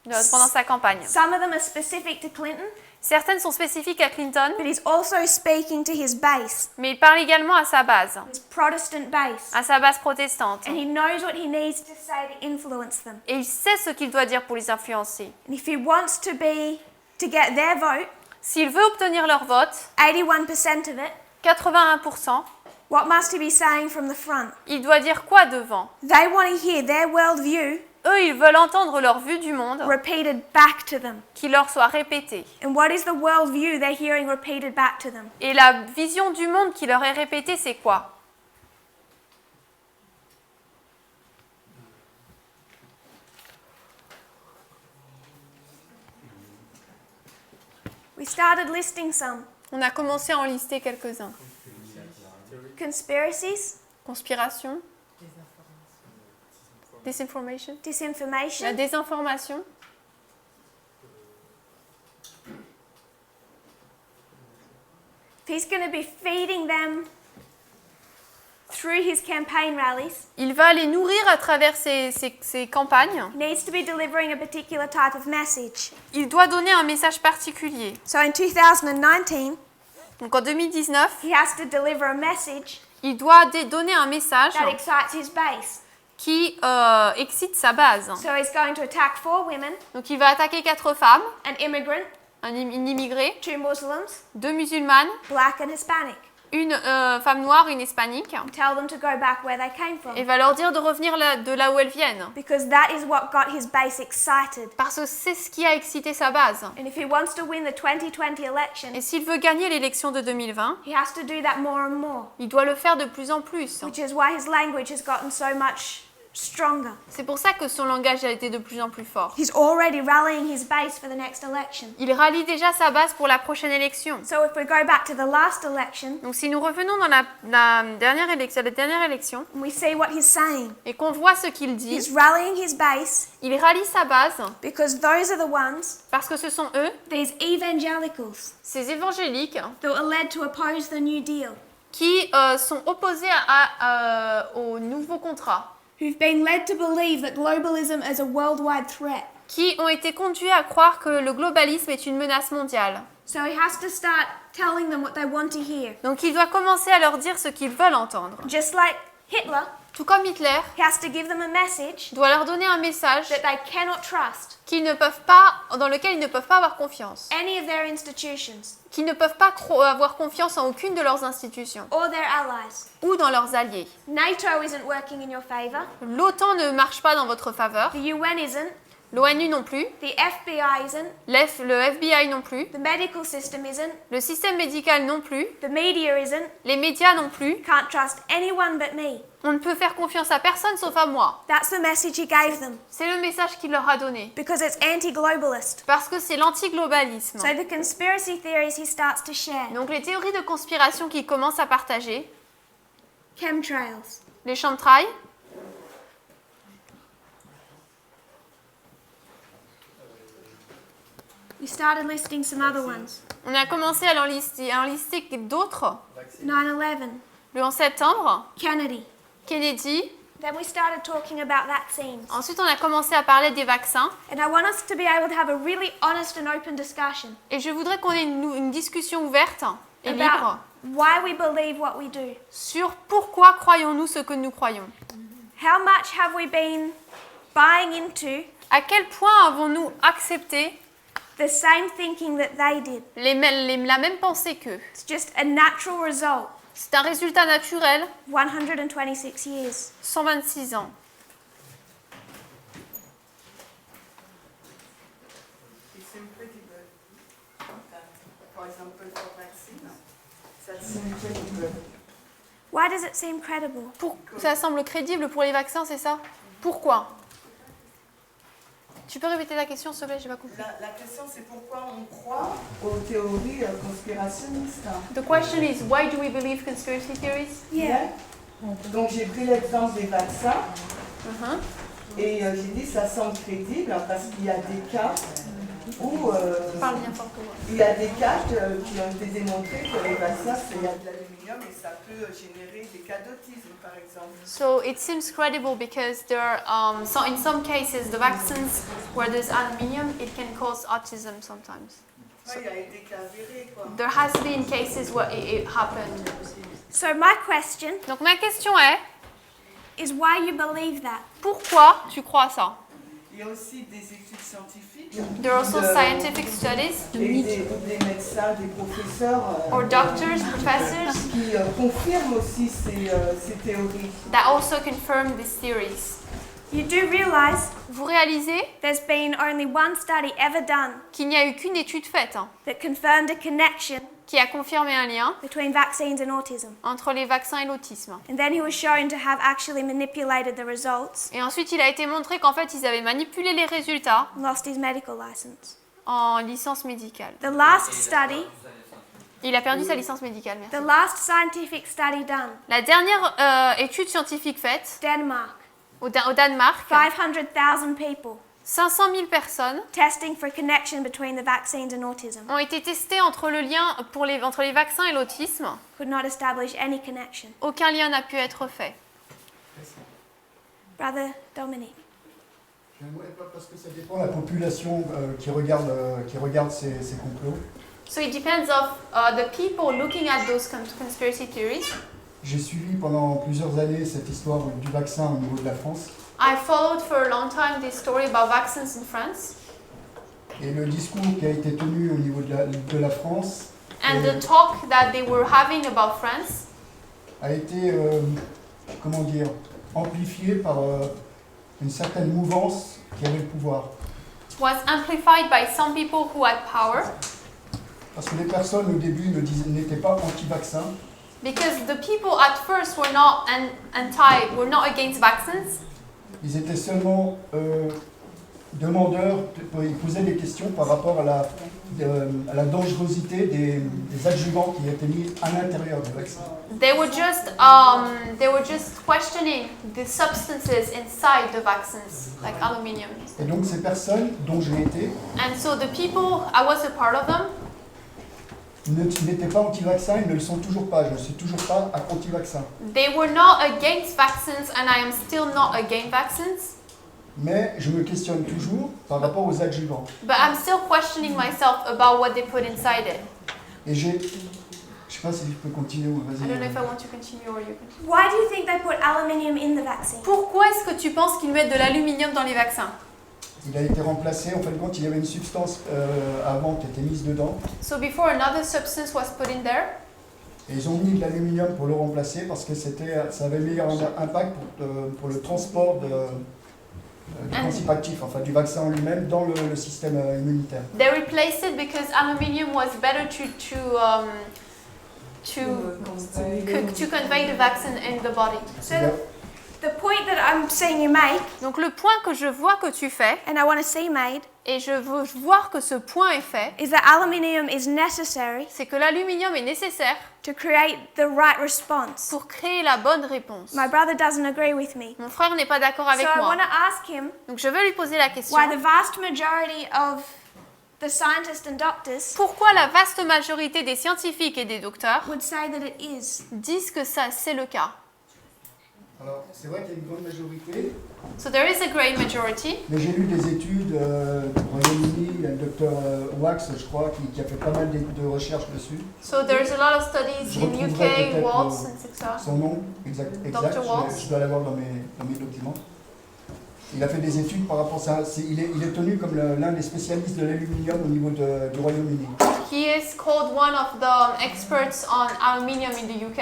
pendant sa campagne. Some of them are specific to Clinton, Certaines sont spécifiques à Clinton, but he's also speaking to his base, mais il parle également à sa base, his Protestant base. à sa base protestante. And he knows what he needs to say to influence them. Et il sait ce qu'il doit dire pour les influencer. And if he wants to get their vote, S'il veut obtenir leur vote, 81% of it, 81%, what must he be saying from the front? il doit dire quoi devant? They want to hear their worldview Eux, ils veulent entendre leur vue du monde repeated back to them. qui leur soit répétée. And what is the worldview they're hearing repeated back to them? Et la vision du monde qui leur est répétée, c'est quoi? We started listing some. On a commencé à en lister quelques-uns. Conspiracies, Conspiration, disinformation, la disinformation, désinformation, if he's going to be feeding them through his campaign rallies, il va les nourrir à travers ses campagnes. he needs to be delivering a particular type of message. Il doit donner un message particulier. So in 2019, Donc en 2019, he has to deliver a message il doit donner un message that excites his base. qui excite sa base. So he's going to attack 4 women, Donc il va attaquer 4 femmes, an immigrant, une immigrée, 2 Muslims, 2 musulmanes, black and Hispanic, une femme noire, une hispanique, and tell them to go back where they came from. et va leur dire de revenir de là où elles viennent. Because that is what got his base excited. Parce que c'est ce qui a excité sa base. And if he wants to win the 2020 election, Et s'il veut gagner l'élection de 2020, he has to do that more and more, il doit le faire de plus en plus. which is why his language has gotten so much stronger. C'est pour ça que son langage a été de plus en plus fort. He's already rallying his base for the next election. Il rallie déjà sa base pour la prochaine élection. So if we go back to the last election, Donc si nous revenons dans la dernière élection, and we see what he's saying, et qu'on voit ce qu'il dit, he's rallying his base il rallie sa base because those are the ones, parce que ce sont eux, these evangelicals, ces évangéliques, that were led to oppose the New Deal, qui sont opposés au nouveau contrat, who've been led to believe that globalism is a worldwide threat. qui ont été conduits à croire que le globalisme est une menace mondiale. So he has to start telling them what they want to hear. Donc il doit commencer à leur dire ce qu'ils veulent entendre. Just like Hitler tout comme Hitler, he has to give them a message doit leur donner un message that they cannot trust dans lequel ils ne peuvent pas avoir confiance, any of their institutions qu'ils ne peuvent pas avoir confiance en aucune de leurs institutions or their allies. ou dans leurs alliés. NATO isn't working in your favor. L'OTAN ne marche pas dans votre faveur, The UN isn't. l'ONU non plus, The FBI isn't. le FBI non plus, The medical system isn't. le système médical non plus, The media isn't. les médias non plus. Can't trust anyone but me. On ne peut faire confiance à personne sauf à moi. That's the message he gave them C'est le message qu'il leur a donné. because it's anti-globalist. Parce que c'est l'antiglobalisme. So the conspiracy theories he starts to share. Donc les théories de conspiration qu'il commence à partager, Chemtrails. les chemtrails, We started listing some other ones. on a commencé à en lister d'autres. 9/11. Le 11 septembre, Kennedy. Kennedy. Then we started talking about vaccines. Ensuite, on a commencé à parler des vaccins. And I want us to be able to have a really honest and open discussion Et je voudrais qu'on ait une discussion ouverte et libre about why we believe what we do. sur pourquoi croyons-nous ce que nous croyons. How much have we been buying into À quel point avons-nous accepté the same thinking that they did? la même pensée qu'eux? It's just a natural result. C'est un résultat naturel, 126 years. 126 ans. It seems credible that, for example, for vaccines, that seems credible. Why does it seem credible? Ça semble crédible pour les vaccins, c'est ça? Pourquoi? Tu peux répéter la question, s'il te plaît, j'ai pas compris. La question, c'est pourquoi on croit aux théories conspirationnistes. The question is, why do we believe conspiracy theories? Yeah. Donc j'ai pris l'exemple des vaccins et j'ai dit ça semble crédible parce qu'il y a des cas où Parle bien fort. il y a des cas qui ont été démontrés que les vaccins, il y a de l'aluminium et ça peut générer des cas d'autisme par exemple. So it seems credible because so in some cases the vaccines where there's aluminium, it can cause autism sometimes. Ouais, il y a des cas avérés quoi. There has been cases where it happened. So my question Donc ma question est, is why you believe that? pourquoi tu crois à ça? Il y a aussi des études scientifiques There are also scientific studies et des médecins, des professeurs or doctors, professors qui confirment aussi ces théories. that also confirm these theories. You do realize Vous réalisez there's been only one study ever done qu'il n'y a eu qu'une étude faite that confirmed a connection qui a confirmé un lien between vaccines and autism. entre les vaccins et l'autisme. And then he was shown to have actually manipulated the results Et ensuite, il a été montré qu'en fait, ils avaient manipulé les résultats and lost his medical license. en licence médicale. The last study, Il a perdu sa licence médicale, merci. the last scientific study done, La dernière étude scientifique faite Denmark, au Danemark, 500,000 people 500 000 personnes testing for a connection between the vaccines and autism ont été testées entre le lien entre les vaccins et l'autisme. could not establish any connection. Aucun lien n'a pu être fait. Brother Dominic. J'aimerais pas parce que ça dépend de la population qui regarde ces complots. So it depends of the people looking at those conspiracy theories. J'ai suivi pendant plusieurs années cette histoire du vaccin au niveau de la France. I followed for a long time this story about vaccines in France. Et le discours qui a été tenu au niveau de la France And the talk that they were having about France a été, amplifié par une certaine mouvance qui avait le pouvoir. was amplified by some people who had power. Parce que les personnes au début n'étaient pas anti-vaccins, Because the people at first were not were not against vaccines. ils étaient seulement demandeurs, ils posaient des questions par rapport à la dangerosité des adjuvants qui étaient mis à l'intérieur du vaccin. They were just questioning the substances inside the vaccines, like aluminium. Et donc ces personnes, dont j'ai été, And so the people, I was a part of them. n'étaient pas anti-vaccins, ils ne le sont toujours pas. Je ne suis toujours pas anti-vaccin. They were not against vaccines, and I am still not against vaccines. Mais je me questionne toujours par rapport aux adjuvants. But I'm still questioning myself about what they put inside it. Et j'ai Je sais pas si je peux continuer ou I don't know if I vas-y. want to continue or you continue. Why do you think they put aluminium in the vaccine? Pourquoi est-ce que tu penses qu'ils mettent de l'aluminium dans les vaccins? Il a été remplacé, en fin de compte, il y avait une substance avant qui était mise dedans. So before another substance was put in there, Et ils ont mis de l'aluminium pour le remplacer parce que ça avait meilleur impact pour le transport du principe actif, enfin du vaccin en lui-même, dans le système immunitaire. they replaced it because aluminium was better to convey the vaccine in the body. So the point that I'm seeing you make, Donc le point que je vois que tu fais, and I want to see made, et je veux voir que ce point est fait, is that aluminium is necessary c'est que l'aluminium est nécessaire to create the right response. pour créer la bonne réponse. My brother doesn't agree with me. Mon frère n'est pas d'accord So avec I moi. want to ask him Donc je vais lui poser la question. why the vast majority of the scientists and doctors Pourquoi la vaste majorité des scientifiques et des docteurs would say that it is. disent que ça c'est le cas? Alors, c'est vrai qu'il y a une grande majorité, So there is a great majority. mais j'ai lu des études du Royaume-Uni, il y a le docteur Wax, je crois, qui a fait pas mal de recherches dessus. So there's a lot of studies Je in retrouverai UK, peut-être Waltz and etc. son nom exact Dr. Waltz. je dois l'avoir dans mes documents. Il a fait des études par rapport à ça. Il est tenu comme l'un des spécialistes de l'aluminium au niveau du Royaume-Uni. He is called one of the experts on aluminium in the UK,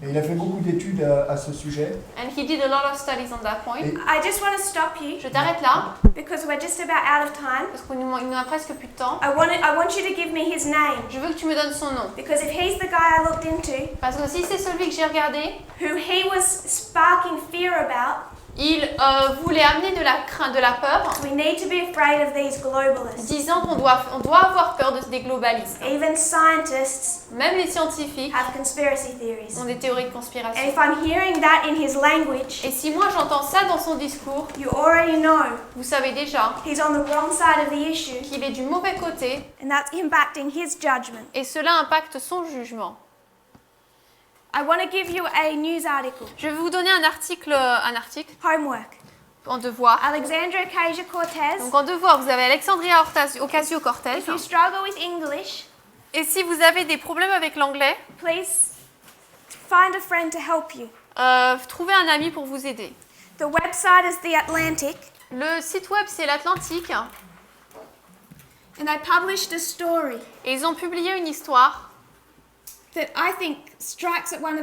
Et il a fait beaucoup d'études à ce sujet. and he did a lot of studies on that point. Et I just want to stop you Je t'arrête là, because we're just about out of time. parce qu'il nous a presque plus de temps. I want you to give me his name Je veux que tu me donnes son nom, because if he's the guy I looked into, parce que si c'est celui que j'ai regardé, who he was sparking fear about, il voulait amener de la crainte, de la peur, we need to be afraid of these globalists. disant qu'on doit avoir peur des globalistes. Even scientists Même les scientifiques have conspiracy theories. ont des théories de And conspiration. if I'm hearing that in his language, Et si moi j'entends ça dans son discours, you already know vous savez déjà he's on the wrong side of the issue, qu'il est du mauvais côté, and that's impacting his judgment. et cela impacte son jugement. I want to give you a news article, Je vais vous donner un article homework. en devoir. Alexandria Ocasio-Cortez. Donc en devoir, vous avez Alexandria Ocasio-Cortez. If you struggle with English, Et si vous avez des problèmes avec l'anglais, please find a friend to help you. trouvez un ami pour vous aider. The website is The Atlantic, Le site web c'est l'Atlantique, and I published a story et ils ont publié une histoire that I think strikes at one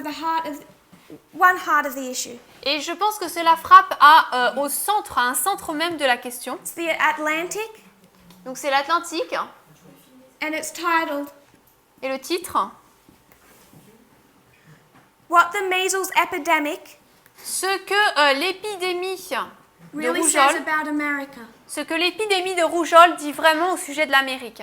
heart of the issue. et je pense que cela frappe à un centre même de la question. It's The Atlantic, Donc c'est l'Atlantique and it's titled et le titre, What the Measles Epidemic ce que l'épidémie de Really Says rougeole, About America. ce que l'épidémie de rougeole dit vraiment au sujet de l'Amérique.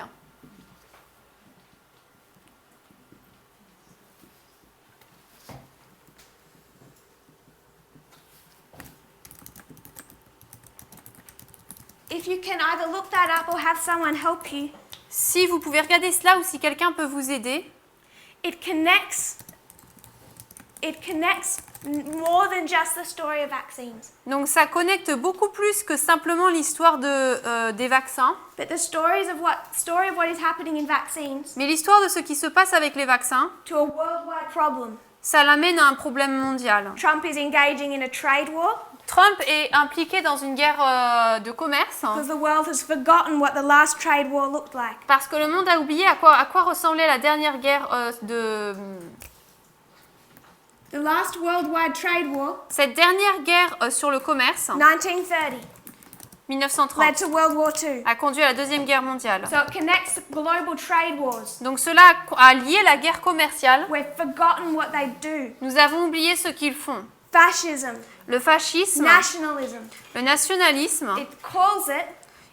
If you can either look that up or have someone help you, Si vous pouvez regarder cela ou si quelqu'un peut vous aider, it connects more than just the story of vaccines. donc ça connecte beaucoup plus que simplement l'histoire des vaccins, But the story of what is happening in vaccines mais l'histoire de ce qui se passe avec les vaccins, to a worldwide problem. ça l'amène à un problème mondial. Trump is engaging in a trade war Trump est impliqué dans une guerre de commerce because the world has forgotten what the last trade war looked like. parce que le monde a oublié à quoi ressemblait la dernière guerre The last worldwide trade war, Cette dernière guerre sur le commerce, 1930, led 1930, to World War II. a conduit à la Deuxième Guerre mondiale. So it connects global trade wars. Donc cela a lié la guerre commerciale. We've forgotten what they do. Nous avons oublié ce qu'ils font. Fascism, Le fascisme, nationalism. le nationalisme, It calls it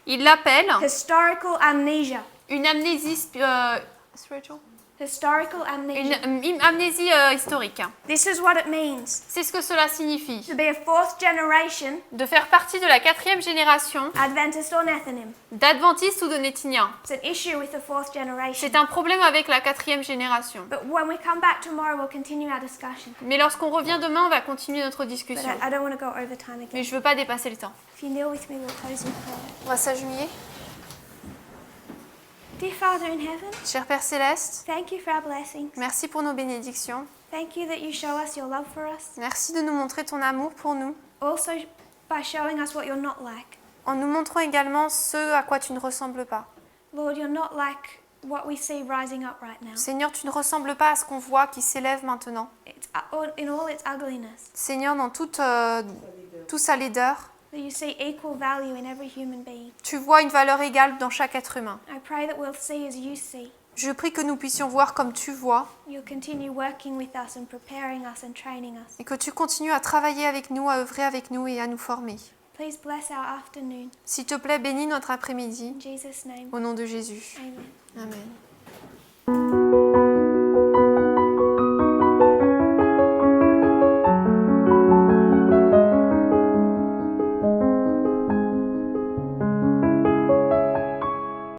il l'appelle historical amnesia. une amnésie spiritual, Historical amnesia. une amnésie historique. This is what it means C'est ce que cela signifie. to be a fourth generation De faire partie de la 4e génération Adventist or Nethinim. d'adventistes ou de néthiniens. It's an issue with the fourth generation. C'est un problème avec la 4e génération. But when we come back tomorrow, we'll continue our discussion. Mais lorsqu'on revient demain, on va continuer notre But discussion. I don't want to go over time again. Mais je ne veux pas dépasser le temps. If you kneel with me, we'll close in prayer. On va s'agenouiller. Dear Father in heaven, Cher Père Céleste, thank you for our blessings. merci pour nos bénédictions. Thank you that you show us your love for us. Merci de nous montrer ton amour pour nous, Also by showing us what you're not like. en nous montrant également ce à quoi tu ne ressembles pas. Lord, you're not like what we see rising up right now. Seigneur, tu ne ressembles pas à ce qu'on voit qui s'élève maintenant. It's in all its ugliness. Seigneur, dans toute sa laideur, That you see equal value in every human being. tu vois une valeur égale dans chaque être humain. I pray that we'll see as you see. Je prie que nous puissions voir comme tu vois You'll continue working with us and preparing us and training us. et que tu continues à travailler avec nous, à œuvrer avec nous et à nous former. Please bless our afternoon. S'il te plaît, bénis notre après-midi In Jesus' name. au nom de Jésus. Amen. Amen.